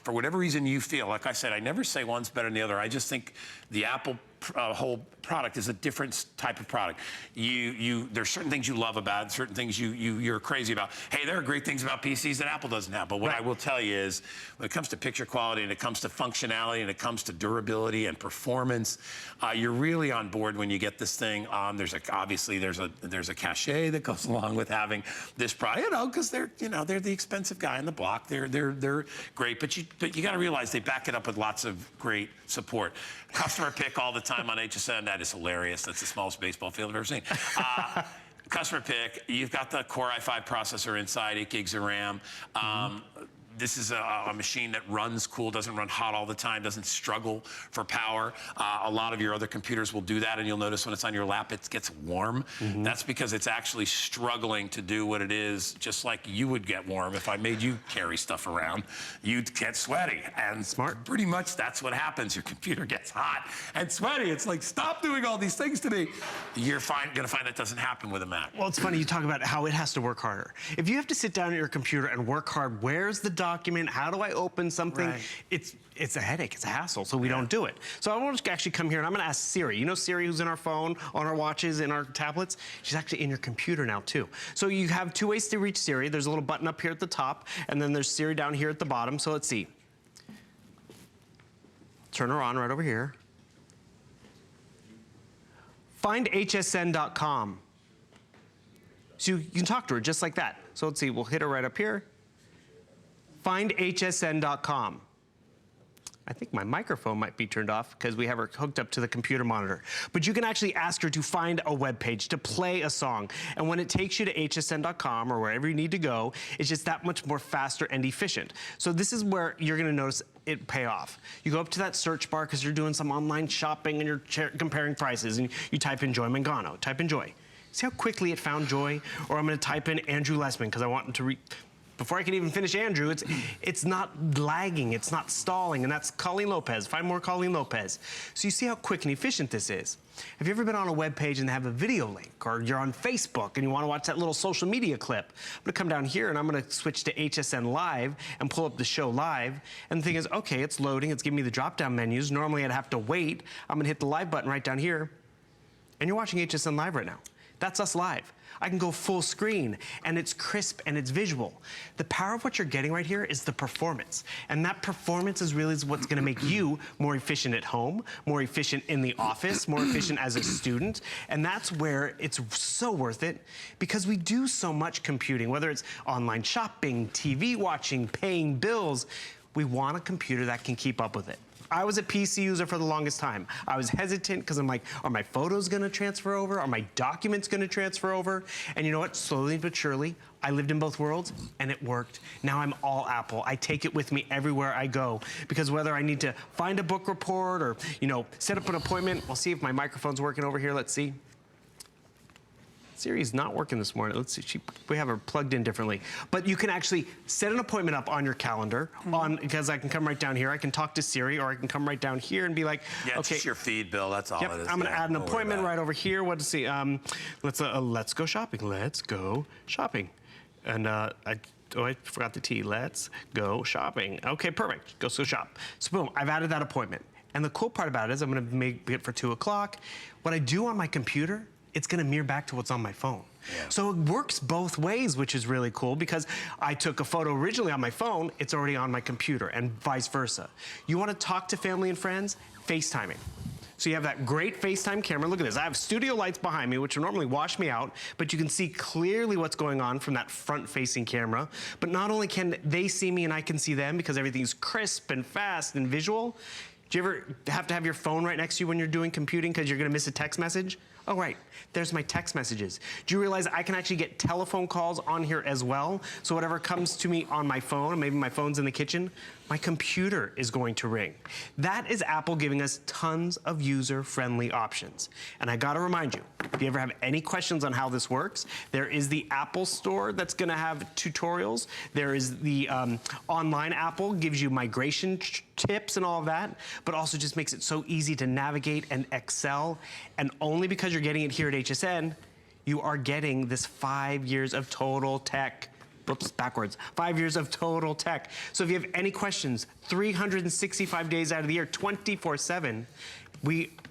for whatever reason you feel, like I said, I never say one's better than the other. I just think the Apple whole product is a different type of product. There's certain things you love about it, certain things you're crazy about. Hey, there are great things about PCs that Apple doesn't have, but what I will tell you is, when it comes to picture quality and it comes to functionality and it comes to durability and performance, you're really on board when you get this thing. Obviously there's a cachet that goes along with having this product, because they're the expensive guy on the block. They're great, but you got to realize they back it up with lots of great support. Customer pick all the time on HSN. That is hilarious. That's the smallest baseball field I've ever seen. Customer pick. You've got the Core i5 processor inside, 8 gigs of RAM. This is a machine that runs cool, doesn't run hot all the time, doesn't struggle for power. A lot of your other computers will do that, and you'll notice when it's on your lap, it gets warm. That's because it's actually struggling to do what it is, just like you would get warm if I made you carry stuff around. You'd get sweaty, and pretty much that's what happens. Your computer gets hot and sweaty. It's like, stop doing all these things to me. You're gonna find that doesn't happen with a Mac. Well, it's funny, you talk about how it has to work harder. If you have to sit down at your computer and work hard, where's the document? How do I open something? Right. It's a headache, it's a hassle, so we don't do it. So I want to actually come here and I'm going to ask Siri. You know Siri, who's in our phone, on our watches, in our tablets? She's actually in your computer now too. So you have 2 ways to reach Siri. There's a little button up here at the top, and then there's Siri down here at the bottom. So let's see. Turn her on right over here. Find hsn.com. So you can talk to her just like that. So let's see, we'll hit her right up here. Find hsn.com. I think my microphone might be turned off because we have her hooked up to the computer monitor. But you can actually ask her to find a web page, to play a song. And when it takes you to hsn.com or wherever you need to go, it's just that much more faster and efficient. So this is where you're gonna notice it pay off. You go up to that search bar because you're doing some online shopping and you're comparing prices, and you type in Joy Mangano, type in Joy. See how quickly it found Joy? Or I'm gonna type in Andrew Lessman because I want him to before I can even finish Andrew, it's not lagging, it's not stalling, and that's Colleen Lopez. Find more Colleen Lopez. So you see how quick and efficient this is. Have you ever been on a web page and they have a video link, or you're on Facebook and you want to watch that little social media clip? I'm gonna come down here and I'm gonna switch to HSN Live and pull up the show live. And the thing is, okay, it's loading, it's giving me the drop-down menus. Normally I'd have to wait. I'm gonna hit the live button right down here, and you're watching HSN Live right now. That's us live. I can go full screen, and it's crisp and it's visual. The power of what you're getting right here is the performance. And that performance is really what's gonna make you more efficient at home, more efficient in the office, more efficient as a student. And that's where it's so worth it, because we do so much computing, whether it's online shopping, TV watching, paying bills. We want a computer that can keep up with it. I was a PC user for the longest time. I was hesitant because I'm like, are my photos gonna transfer over? Are my documents gonna transfer over? And you know what, slowly but surely, I lived in both worlds and it worked. Now I'm all Apple. I take it with me everywhere I go, because whether I need to find a book report or, set up an appointment, I'll see if my microphone's working over here, let's see. Siri's not working this morning. Let's see, we have her plugged in differently. But you can actually set an appointment up on your calendar, because I can come right down here. I can talk to Siri, or I can come right down here and be like, yeah, it's just your feed, Bill. That's all it is. I'm gonna add an appointment right over here. What to see? Let's go shopping. Let's go shopping. And I forgot the T. Let's go shopping. Okay, perfect. Go shop. So boom, I've added that appointment. And the cool part about it is I'm gonna make it for 2 o'clock. What I do on my computer, it's gonna mirror back to what's on my phone. Yeah. So it works both ways, which is really cool, because I took a photo originally on my phone, it's already on my computer, and vice versa. You wanna talk to family and friends? FaceTiming. So you have that great FaceTime camera. Look at this. I have studio lights behind me, which will normally wash me out, but you can see clearly what's going on from that front-facing camera. But not only can they see me and I can see them, because everything's crisp and fast and visual. Do you ever have to have your phone right next to you when you're doing computing because you're gonna miss a text message? Oh, right, there's my text messages. Do you realize I can actually get telephone calls on here as well? So whatever comes to me on my phone, maybe my phone's in the kitchen, my computer is going to ring. That is Apple giving us tons of user-friendly options. And I gotta remind you, if you ever have any questions on how this works, there is the Apple Store that's gonna have tutorials. There is the online Apple, gives you migration tips and all of that, but also just makes it so easy to navigate and excel. And only because you're getting it here at HSN, you are getting this 5 years of total tech. Oops, backwards. 5 years of total tech. So if you have any questions, 365 days out of the year, 24/7,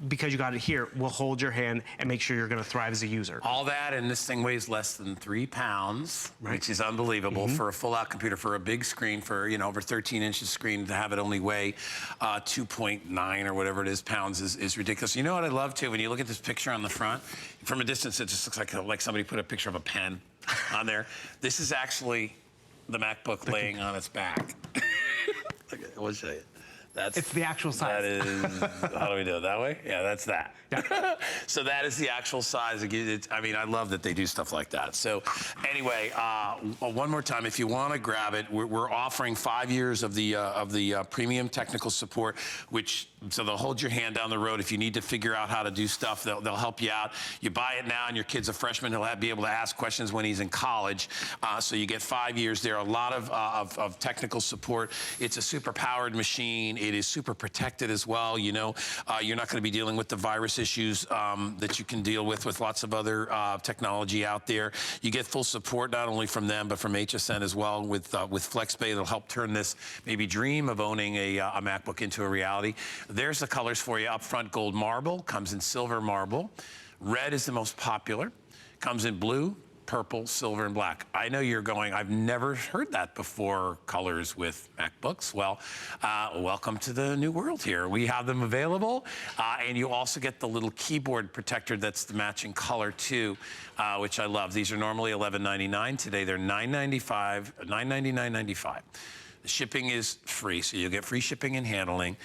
because you got it here, we'll hold your hand and make sure you're gonna thrive as a user. All that, and this thing weighs less than 3 pounds, which is unbelievable for a full-out computer, for a big screen, for, you know, over 13 inches screen, to have it only weigh 2.9 or whatever it is pounds is ridiculous. You know what I love too? When you look at this picture on the front, from a distance, it just looks like somebody put a picture of a pen on there. This is actually the MacBook laying on its back. We'll show you. It's the actual size. That is, how do we do it? That way? Yeah, that's that. Yeah. So that is the actual size. I mean, I love that they do stuff like that. So anyway, one more time, if you want to grab it, we're offering 5 years of the premium technical support, so they'll hold your hand down the road. If you need to figure out how to do stuff, they'll help you out. You buy it now and your kid's a freshman, he'll be able to ask questions when he's in college. So you get 5 years there. A lot of technical support. It's a super powered machine. It is super protected as well. You know, you're not going to be dealing with the virus issues that you can deal with lots of other technology out there. You get full support not only from them, but from HSN as well with FlexPay. It'll help turn this maybe dream of owning a MacBook into a reality. There's the colors for you. Up front, gold marble, comes in silver marble. Red is the most popular, comes in blue, purple, silver, and black. I know you're going, I've never heard that before, colors with MacBooks. Well, welcome to the new world here. We have them available, and you also get the little keyboard protector that's the matching color too, which I love. These are normally $11.99. Today they're $99.95. The shipping is free, so you'll get free shipping and handling.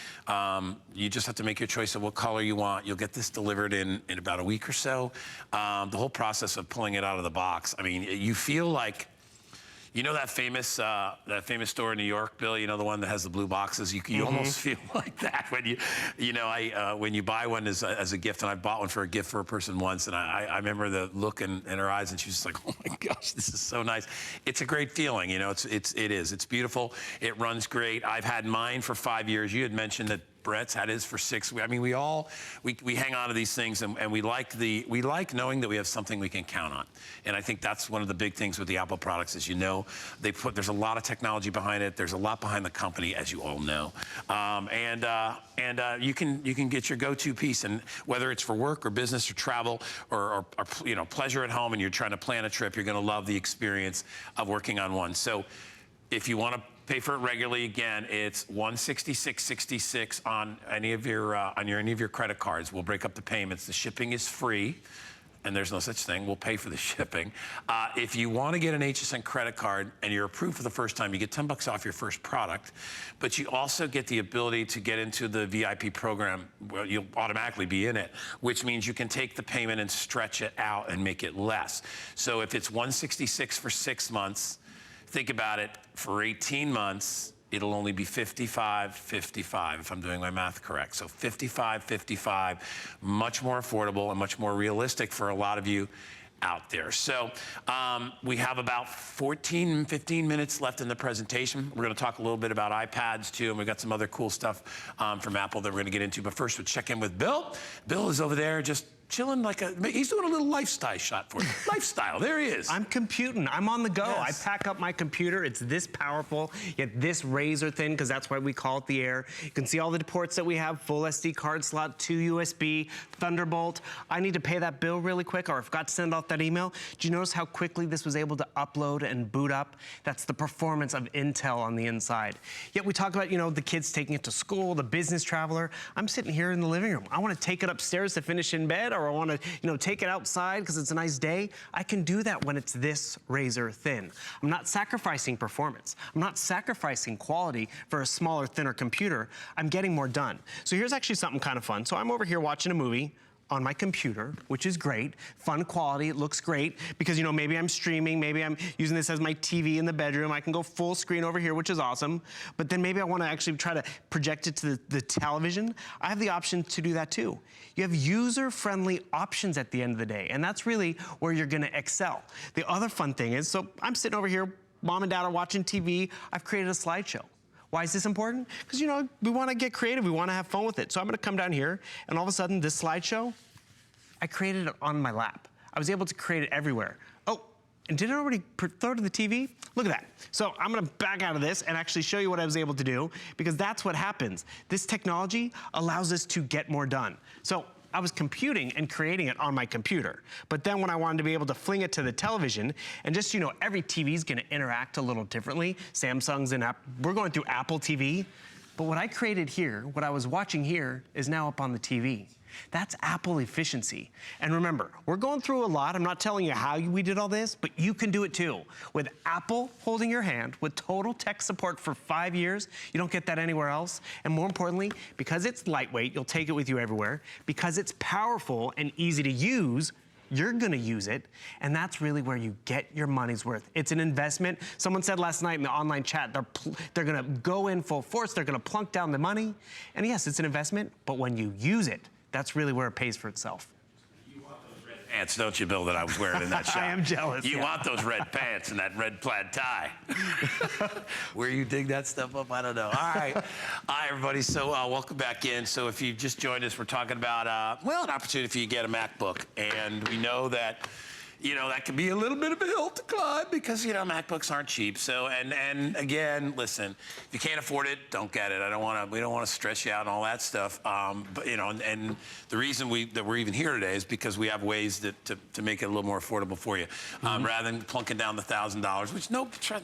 You just have to make your choice of what color you want. You'll get this delivered in about a week or so. The whole process of pulling it out of the box, I mean, you feel like, you know that famous store in New York, Bill? You know, the one that has the blue boxes? You almost feel like that when when you buy one as a gift, and I bought one for a gift for a person once, and I remember the look in her eyes, and she was just like, oh my gosh, this is so nice. It's a great feeling, you know, it is. It's beautiful. It runs great. I've had mine for 5 years. You had mentioned that Brett's had his for 6. I mean, we hang on to these things, and we like knowing that we have something we can count on. And I think that's one of the big things with the Apple products is, you know, there's a lot of technology behind it. There's a lot behind the company, as you all know. You can get your go-to piece, and whether it's for work or business or travel or you know, pleasure at home, and you're trying to plan a trip, you're going to love the experience of working on one. So if you want to pay for it regularly, again, it's $166.66 on any of your credit cards. We'll break up the payments. The shipping is free, and there's no such thing. We'll pay for the shipping. If you want to get an HSN credit card and you're approved for the first time, you get $10 off your first product, but you also get the ability to get into the VIP program. Well, you'll automatically be in it, which means you can take the payment and stretch it out and make it less. So if it's $166 for 6 months, think about it, for 18 months, it'll only be $55.55 if I'm doing my math correct. So $55.55, much more affordable and much more realistic for a lot of you out there. So we have about 15 minutes left in the presentation. We're going to talk a little bit about iPads too, and we've got some other cool stuff from Apple that we're going to get into. But first, we'll check in with Bill. Bill is over there just chilling he's doing a little lifestyle shot for you. Lifestyle, there he is. I'm computing, I'm on the go. Yes. I pack up my computer, it's this powerful, yet this razor thin, because that's why we call it the Air. You can see all the ports that we have, full SD card slot, 2 USB, Thunderbolt. I need to pay that bill really quick, or I forgot to send out that email. Do you notice how quickly this was able to upload and boot up? That's the performance of Intel on the inside. Yet we talk about, you know, the kids taking it to school, the business traveler. I'm sitting here in the living room. I want to take it upstairs to finish in bed, or I want to, you know, take it outside because it's a nice day. I can do that when it's this razor thin. I'm not sacrificing performance. I'm not sacrificing quality for a smaller, thinner computer. I'm getting more done. So here's actually something kind of fun. So I'm over here watching a movie on my computer, which is great. Fun quality, it looks great because, you know, maybe I'm streaming, maybe I'm using this as my TV in the bedroom. I can go full screen over here, which is awesome. But then maybe I want to actually try to project it to the television. I have the option to do that too. You have user-friendly options at the end of the day, and that's really where you're going to excel. The other fun thing is, so I'm sitting over here, mom and dad are watching TV. I've created a slideshow. Why is this important? Because, you know, we want to get creative. We want to have fun with it. So I'm going to come down here, and all of a sudden, this slideshow, I created it on my lap. I was able to create it everywhere. Oh, And did it already throw to the TV? Look at that. So I'm gonna back out of this and actually show you what I was able to do, because that's what happens. This technology allows us to get more done. So I was computing and creating it on my computer. But then when I wanted to be able to fling it to the television, and just, you know, every TV is gonna interact a little differently. Samsung's and we're going through Apple TV. But what I created here, what I was watching here, is now up on the TV. That's Apple efficiency. And remember, we're going through a lot. I'm not telling you how we did all this, but you can do it too. With Apple holding your hand, with total tech support for 5 years, you don't get that anywhere else. And more importantly, because it's lightweight, you'll take it with you everywhere. Because it's powerful and easy to use, you're gonna use it, and that's really where you get your money's worth. It's an investment. Someone said last night in the online chat, they're gonna go in full force, they're gonna plunk down the money. And yes, it's an investment, but when you use it, that's really where it pays for itself. You want those red pants, don't you, Bill, that I was wearing in that shot? I am jealous. You want those red pants and that red plaid tie. Where you dig that stuff up, I don't know. All right. Hi, everybody. So welcome back in. So if you've just joined us, we're talking about, well, an opportunity for you to get a MacBook. And we know that, you know, that can be a little bit of a hill to climb because, you know, MacBooks aren't cheap. So, and again, listen, if you can't afford it, don't get it. We don't want to stress you out and all that stuff. But, you know, and the reason that we're even here today is because we have ways to make it a little more affordable for you. Rather than plunking down the $1,000, which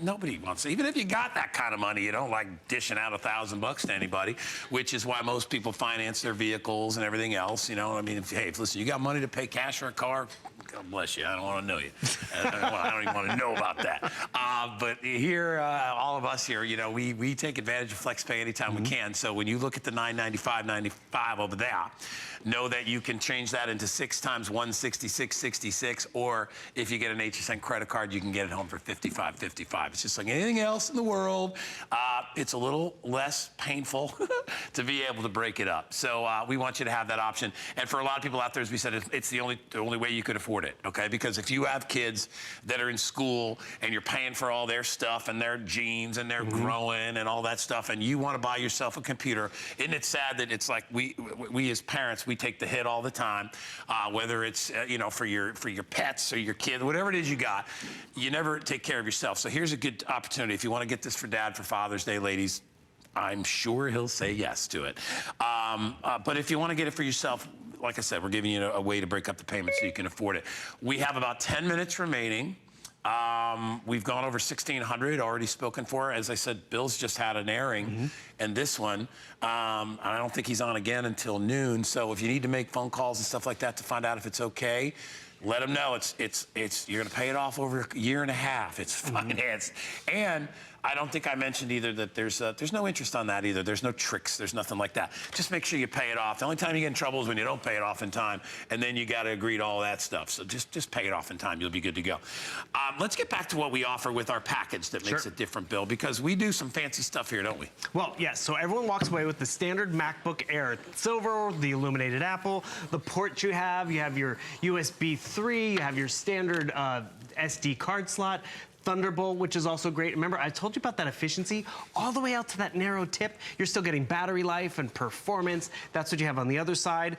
nobody wants. Even if you got that kind of money, you don't like dishing out $1,000 to anybody, which is why most people finance their vehicles and everything else. You know, I mean, if listen, you got money to pay cash for a car, God bless you. I don't want to know you. I don't even want to know about that. But here, all of us here, you know, we take advantage of FlexPay anytime we can. So when you look at the $995.95 over there, know that you can change that into 6 times $166.66, or if you get an HSN credit card, you can get it home for $55.55. It's just like anything else in the world. It's a little less painful to be able to break it up. So we want you to have that option. And for a lot of people out there, as we said, it's the only way you could afford it, okay? Because if you have kids that are in school and you're paying for all their stuff and their jeans and they're growing and all that stuff, and you want to buy yourself a computer, isn't it sad that it's like we as parents, we take the hit all the time, whether it's you know, for your pets or your kid, whatever it is you got, you never take care of yourself. So here's a good opportunity. If you want to get this for Dad for Father's Day, ladies, I'm sure he'll say yes to it. But if you want to get it for yourself, like I said, we're giving you a way to break up the payment so you can afford it. We have about 10 minutes remaining. We've gone over 1,600 already spoken for. As I said, Bill's just had an airing, and this one, I don't think he's on again until noon. So if you need to make phone calls and stuff like that to find out if it's okay, let him know. You're going to pay it off over a year and a half. It's financed. And I don't think I mentioned either that there's no interest on that either. There's no tricks. There's nothing like that. Just make sure you pay it off. The only time you get in trouble is when you don't pay it off in time, and then you got to agree to all that stuff. So just pay it off in time. You'll be good to go. Let's get back to what we offer with our package that makes it different, Bill, because we do some fancy stuff here, don't we? Well, yes. So everyone walks away with the standard MacBook Air silver, the illuminated Apple, the port you have your USB 3, you have your standard SD card slot, Thunderbolt, which is also great. Remember, I told you about that efficiency all the way out to that narrow tip. You're still getting battery life and performance. That's what you have on the other side.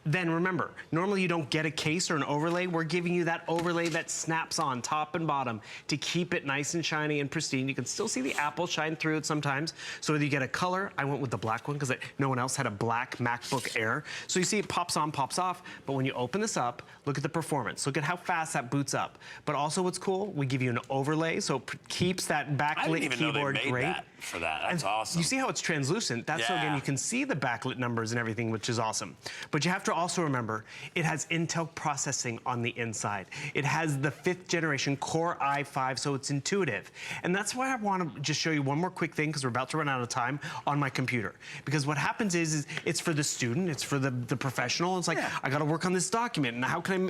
Then remember, normally you don't get a case or an overlay. We're giving you that overlay that snaps on top and bottom to keep it nice and shiny and pristine. You can still see the Apple shine through it sometimes. So whether you get a color, I went with the black one because no one else had a black MacBook Air. So you see it pops on, pops off. But when you open this up, look at the performance. Look at how fast that boots up. But also what's cool, we give you an overlay so it keeps that backlit keyboard great. For that. That's awesome. You see how it's translucent? That's so again, you can see the backlit numbers and everything, which is awesome. But you have to also remember, it has Intel processing on the inside. It has the 5th generation Core i5, so it's intuitive. And that's why I want to just show you one more quick thing, because we're about to run out of time, on my computer. Because what happens is it's for the student, it's for the professional. It's like, I got to work on this document, and how can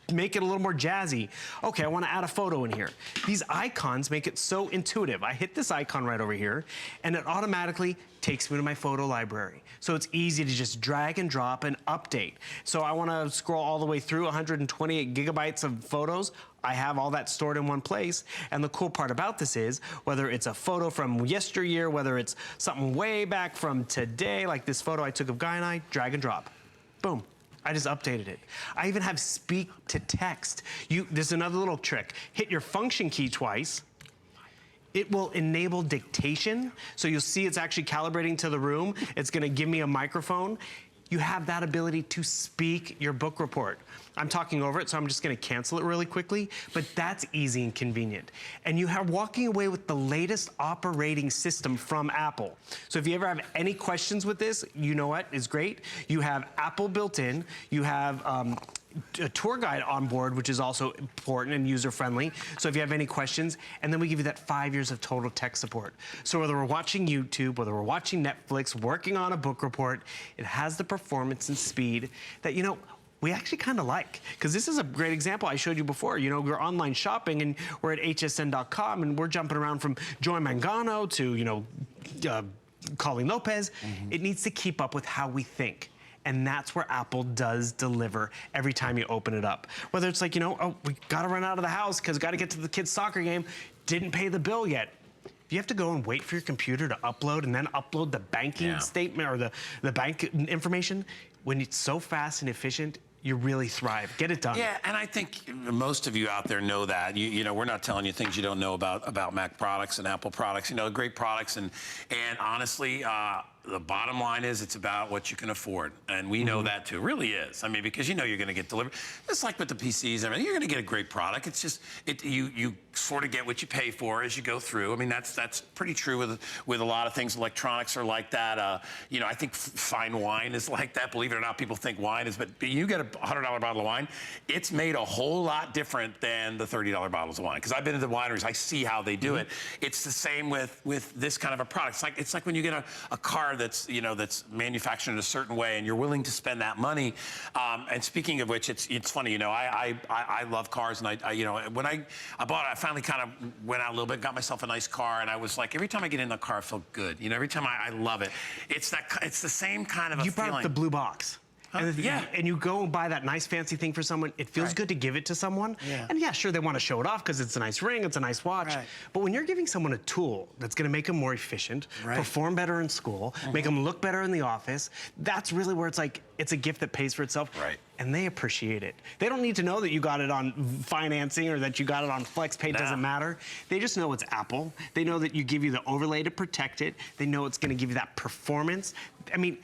I make it a little more jazzy? Okay, I want to add a photo in here. These icons make it so intuitive. I hit this icon right over here, and it automatically takes me to my photo library. So it's easy to just drag and drop and update. So I want to scroll all the way through 128 gigabytes of photos. I have all that stored in one place. And the cool part about this is, whether it's a photo from yesteryear, whether it's something way back from today, like this photo I took of Guy and I, drag and drop. Boom. I just updated it. I even have speak to text. There's another little trick. Hit your function key twice. It will enable dictation. So you'll see it's actually calibrating to the room. It's gonna give me a microphone. You have that ability to speak your book report. I'm talking over it, so I'm just gonna cancel it really quickly, but that's easy and convenient. And you are walking away with the latest operating system from Apple. So if you ever have any questions with this, you know what is great? You have Apple built in, you have a tour guide on board, which is also important and user-friendly. So if you have any questions, and then we give you that 5 years of total tech support. So whether we're watching YouTube, whether we're watching Netflix, working on a book report, it has the performance and speed that, you know, we actually kind of like. Because this is a great example I showed you before. You know, we're online shopping and we're at hsn.com and we're jumping around from Joy Mangano to, you know, Colleen Lopez. It needs to keep up with how we think. And that's where Apple does deliver every time you open it up. Whether it's like, you know, oh, we gotta run out of the house because gotta get to the kids' soccer game, didn't pay the bill yet. If you have to go and wait for your computer to upload and then upload the banking statement or the bank information, when it's so fast and efficient, you really thrive. Get it done. Yeah, and I think most of you out there know that. You know, we're not telling you things you don't know about Mac products and Apple products. You know, great products, and honestly, the bottom line is it's about what you can afford. And we know that too. It really is. I mean, because you know you're going to get delivered. It's like with the PCs. I mean, you're going to get a great product. It's just, you sort of get what you pay for as you go through. I mean, that's pretty true with a lot of things. Electronics are like that. You know, I think fine wine is like that. Believe it or not, people think wine is, but you get a $100 bottle of wine, it's made a whole lot different than the $30 bottles of wine. Because I've been to the wineries, I see how they do it. It's the same with this kind of a product. It's like when you get a car that's, you know, that's manufactured in a certain way and you're willing to spend that money. And speaking of which, it's funny, you know, I love cars, and I you know, when I bought it, I finally kind of went out a little bit, got myself a nice car, and I was like, every time I get in the car, I feel good. You know, every time I love it. It's the same kind of a feeling. You brought up the blue box. And you go and buy that nice fancy thing for someone, it feels good to give it to someone. And yeah, sure, they want to show it off because it's a nice ring, it's a nice watch. But when you're giving someone a tool that's going to make them more efficient, perform better in school, make them look better in the office, that's really where it's like, it's a gift that pays for itself. And they appreciate it. They don't need to know that you got it on financing or that you got it on FlexPay. It doesn't matter. They just know it's Apple. They know that you give you the overlay to protect it. They know it's going to give you that performance. I mean,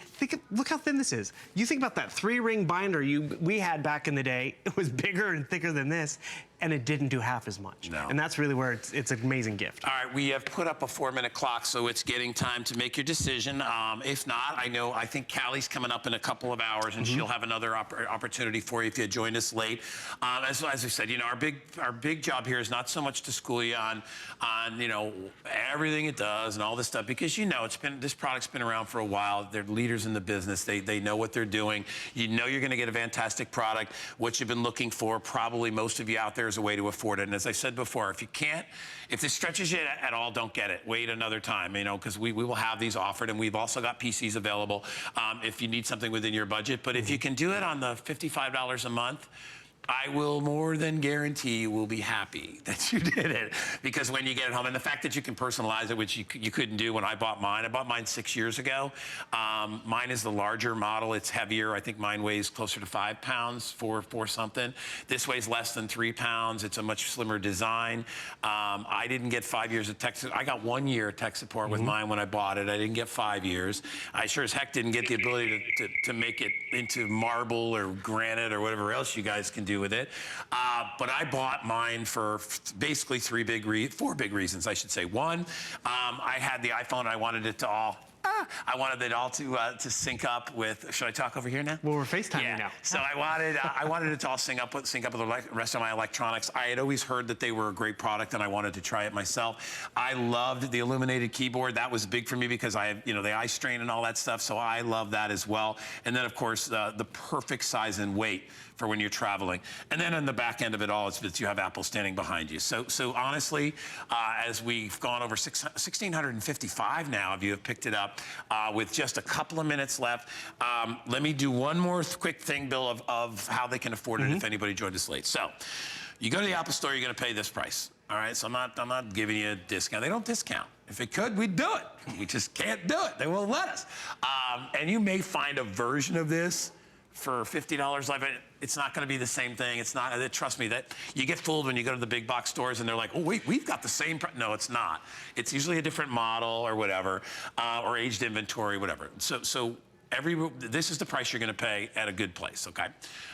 look how thin this is. You think about that 3-ring binder we had back in the day. It was bigger and thicker than this, and it didn't do half as much. And that's really where it's an amazing gift. All right, we have put up a 4-minute clock, so it's getting time to make your decision. If not, I think Callie's coming up in a couple of hours, and she'll have another opportunity for you if you joined us late. As I said, you know, our big job here is not so much to school you on you know, everything it does and all this stuff, because you know this product's been around for a while. They're leaders in the business. They know what they're doing. You know you're going to get a fantastic product. What you've been looking for, probably most of you out there, is a way to afford it. And as I said before, if this stretches you at all, don't get it. Wait another time, you know, because we will have these offered, and we've also got PCs available if you need something within your budget. But if you can do it on the $55 a month, I will more than guarantee you will be happy that you did it, because when you get it home, and the fact that you can personalize it, which you couldn't do when I bought mine 6 years ago. Mine is the larger model. It's heavier. I think mine weighs closer to 5 pounds, four something. This weighs less than 3 pounds. It's a much slimmer design. I didn't get 5 years of tech. I got 1 year of tech support with mine when I bought it. I didn't get 5 years. I sure as heck didn't get the ability to make it into marble or granite or whatever else you guys can do with it. But I bought mine for basically four big reasons, I should say. One, I had the iPhone, and I wanted it to all to sync up with. Should I talk over here now? Well, we're FaceTiming now. So I wanted it to all sync up with the rest of my electronics. I had always heard that they were a great product, and I wanted to try it myself. I loved the illuminated keyboard. That was big for me because I have, you know, the eye strain and all that stuff. So I love that as well. And then of course the perfect size and weight for when you're traveling. And then on the back end of it all, it's that you have Apple standing behind you. So honestly, as we've gone over 1,655 now of you have picked it up with just a couple of minutes left. Let me do one more quick thing, Bill, of how they can afford it if anybody joined us late. So you go to the Apple Store, you're gonna pay this price. All right, so I'm not giving you a discount. They don't discount. If it could, we'd do it. We just can't do it. They won't let us. And you may find a version of this for $50 live, it's not going to be the same thing. It's not. Trust me, that you get fooled when you go to the big box stores and they're like, oh wait, we've got the same. No, it's not. It's usually a different model or whatever, or aged inventory, whatever. So this is the price you're going to pay at a good place, okay,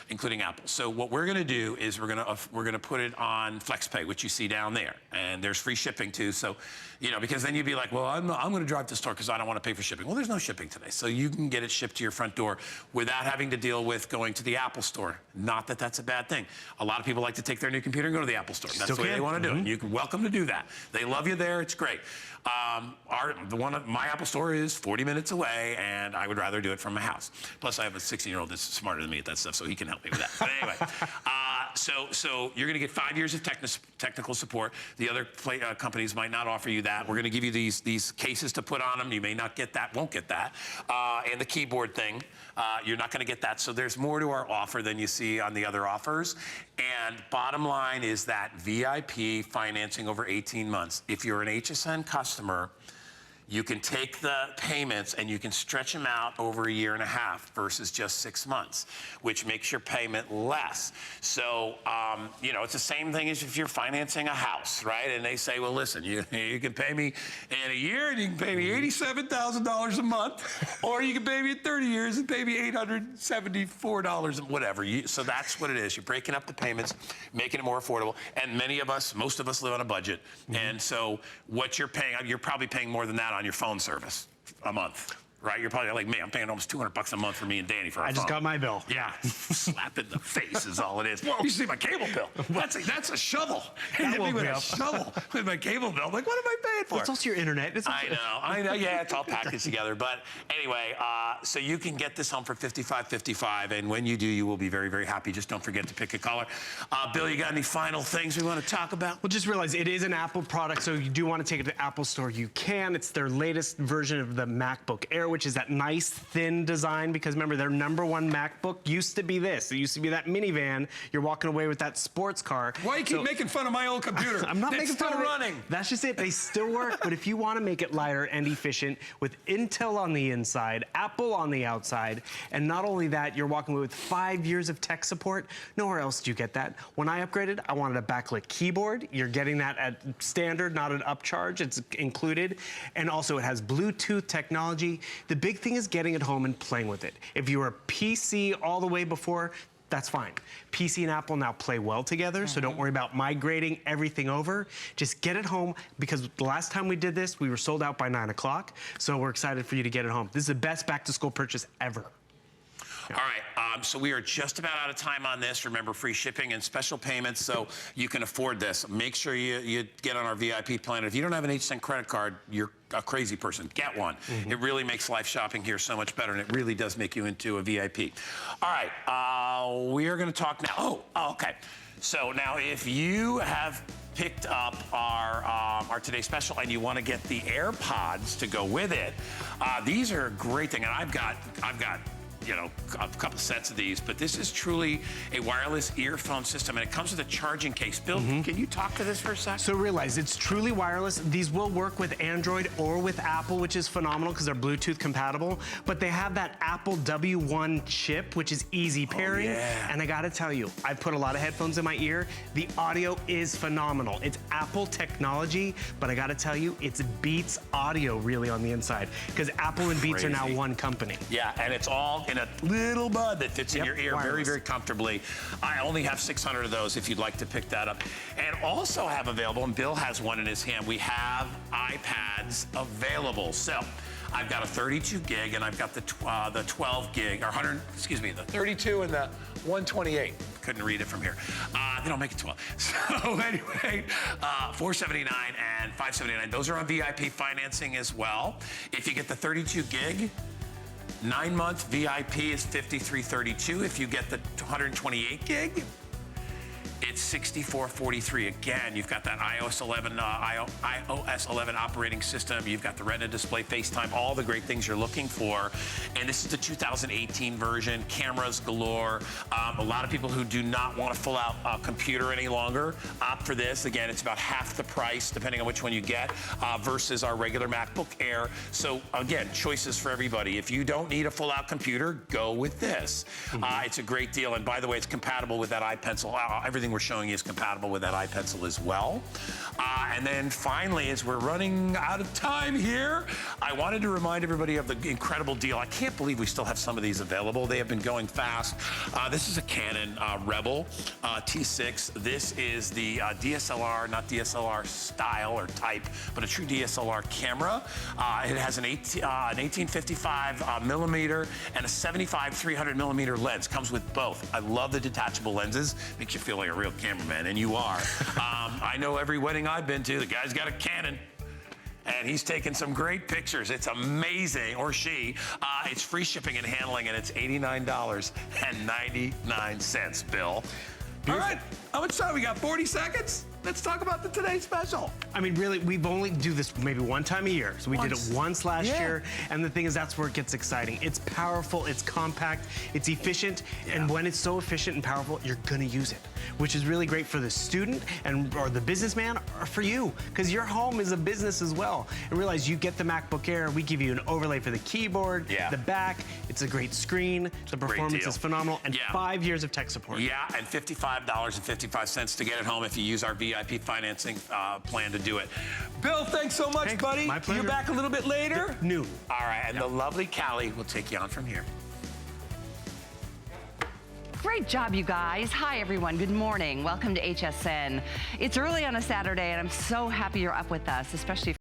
including Apple. So what we're going to do is we're going to put it on FlexPay, which you see down there, and there's free shipping too. So, you know, because then you'd be like, well, I'm going to drive to the store because I don't want to pay for shipping. Well, there's no shipping today, so you can get it shipped to your front door without having to deal with going to the Apple store. Not that that's a bad thing. A lot of people like to take their new computer and go to the Apple store. That's the way they want to do it. You're welcome to do that. They love you there. It's great. My Apple store is 40 minutes away, and I would rather do it from my house. Plus, I have a 16-year-old that's smarter than me at that stuff, so he can help me with that. But anyway, so you're going to get 5 years of technical support. The other companies might not offer you that. We're going to give you these cases to put on them. You may not get that, won't get that. And the keyboard thing, you're not going to get that. So there's more to our offer than you see on the other offers. And bottom line is that VIP financing over 18 months. If you're an HSN customer, you can take the payments and you can stretch them out over a year and a half versus just 6 months, which makes your payment less. So, you know, it's the same thing as if you're financing a house, right? And they say, well, listen, you can pay me in a year and you can pay me $87,000 a month, or you can pay me in 30 years and pay me $874, whatever. So that's what it is. You're breaking up the payments, making it more affordable. And most of us live on a budget. And so what you're paying, you're probably paying more than that on your phone service a month, right? You're probably like me. I'm paying almost $200 a month for me and Danny for our phone. I just got my bill. Yeah, slap in the face is all it is. You see my cable bill? That's a shovel. Hit me with a shovel with my cable bill. I'm like, what am I paying for? It's also your internet. I know. Yeah, it's all packaged together. But anyway, so you can get this home for $55.55, and when you do, you will be very, very happy. Just don't forget to pick a color. Bill, you got any final things we want to talk about? Well, just realize it is an Apple product, so you do want to take it to the Apple Store. You can. It's their latest version of the MacBook Air, which is that nice, thin design, because remember, their #1 MacBook used to be this. It used to be that minivan. You're walking away with that sports car. Why you keep making fun of my old computer? I'm not making fun of it. Running. That's just it. They still work, but if you want to make it lighter and efficient with Intel on the inside, Apple on the outside, and not only that, you're walking away with 5 years of tech support. Nowhere else do you get that. When I upgraded, I wanted a backlit keyboard. You're getting that at standard, not an upcharge. It's included. And also, it has Bluetooth technology. The big thing is getting it home and playing with it. If you were a PC all the way before, that's fine. PC and Apple now play well together, so don't worry about migrating everything over. Just get it home, because the last time we did this, we were sold out by 9 o'clock, so we're excited for you to get it home. This is the best back-to-school purchase ever. All right, so we are just about out of time on this. Remember, free shipping and special payments, so you can afford this. Make sure you get on our VIP plan. If you don't have an HSN credit card, you're a crazy person. Get one. It really makes life shopping here so much better, and it really does make you into a VIP. All right, we are going to talk now. Oh, okay. So now, if you have picked up our today's special and you want to get the AirPods to go with it, these are a great thing, and I've got you know, a couple sets of these, but this is truly a wireless earphone system, and it comes with a charging case. Bill, can you talk to this for a sec? So realize it's truly wireless. These will work with Android or with Apple, which is phenomenal because they're Bluetooth compatible, but they have that Apple W1 chip, which is easy pairing. And I gotta tell you, I put a lot of headphones in my ear. The audio is phenomenal. It's Apple technology, but I gotta tell you, it's Beats audio really on the inside, because Apple and Beats are now one company. Yeah, and it's all in a little bud that fits in your ear wireless. very, very comfortably. I only have 600 of those if you'd like to pick that up. And also have available, and Bill has one in his hand, we have iPads available. So I've got a 32 gig and I've got the 12 gig, or 100, excuse me, the 32 and the 128. Couldn't read it from here. They don't make it 12. So anyway, $479 and $579. Those are on VIP financing as well. If you get the 32 gig, 9-month VIP is $53.32. If you get the 128 gig, it's $64.43. Again, you've got that iOS 11 operating system. You've got the Retina display, FaceTime, all the great things you're looking for. And this is the 2018 version. Cameras galore. A lot of people who do not want a full-out computer any longer opt for this. Again, it's about half the price, depending on which one you get, versus our regular MacBook Air. So again, choices for everybody. If you don't need a full-out computer, go with this. It's a great deal. And by the way, it's compatible with that iPencil. Everything we're showing you is compatible with that iPencil as well. And then finally, as we're running out of time here, I wanted to remind everybody of the incredible deal. I can't believe we still have some of these available. They have been going fast. This is a Canon Rebel T6. This is the DSLR, not DSLR style or type, but a true DSLR camera. It has an 1855 millimeter and a 75 300 millimeter lens. Comes with both. I love the detachable lenses. Makes you feel like a real cameraman, and you are. I know every wedding I've been to, the guy's got a Canon. And he's taken some great pictures. It's amazing, or she. It's free shipping and handling, and it's $89.99, Bill. Beautiful. All right, how much time we got? 40 seconds? Let's talk about the Today Special. I mean, really, we've only do this maybe one time a year. So we did it once last year. And the thing is, that's where it gets exciting. It's powerful, it's compact, it's efficient. And when it's so efficient and powerful, you're gonna use it, which is really great for the student or the businessman, or for you, because your home is a business as well. And realize you get the MacBook Air, we give you an overlay for the keyboard, the back. It's a great screen. The performance is phenomenal, and 5 years of tech support. Yeah, and $55.55 to get it home if you use our VIP financing plan to do it. Bill, thanks so much, buddy. My pleasure. You're back a little bit later? Noon. All right, and the lovely Callie will take you on from here. Great job, you guys. Hi, everyone. Good morning. Welcome to HSN. It's early on a Saturday, and I'm so happy you're up with us, especially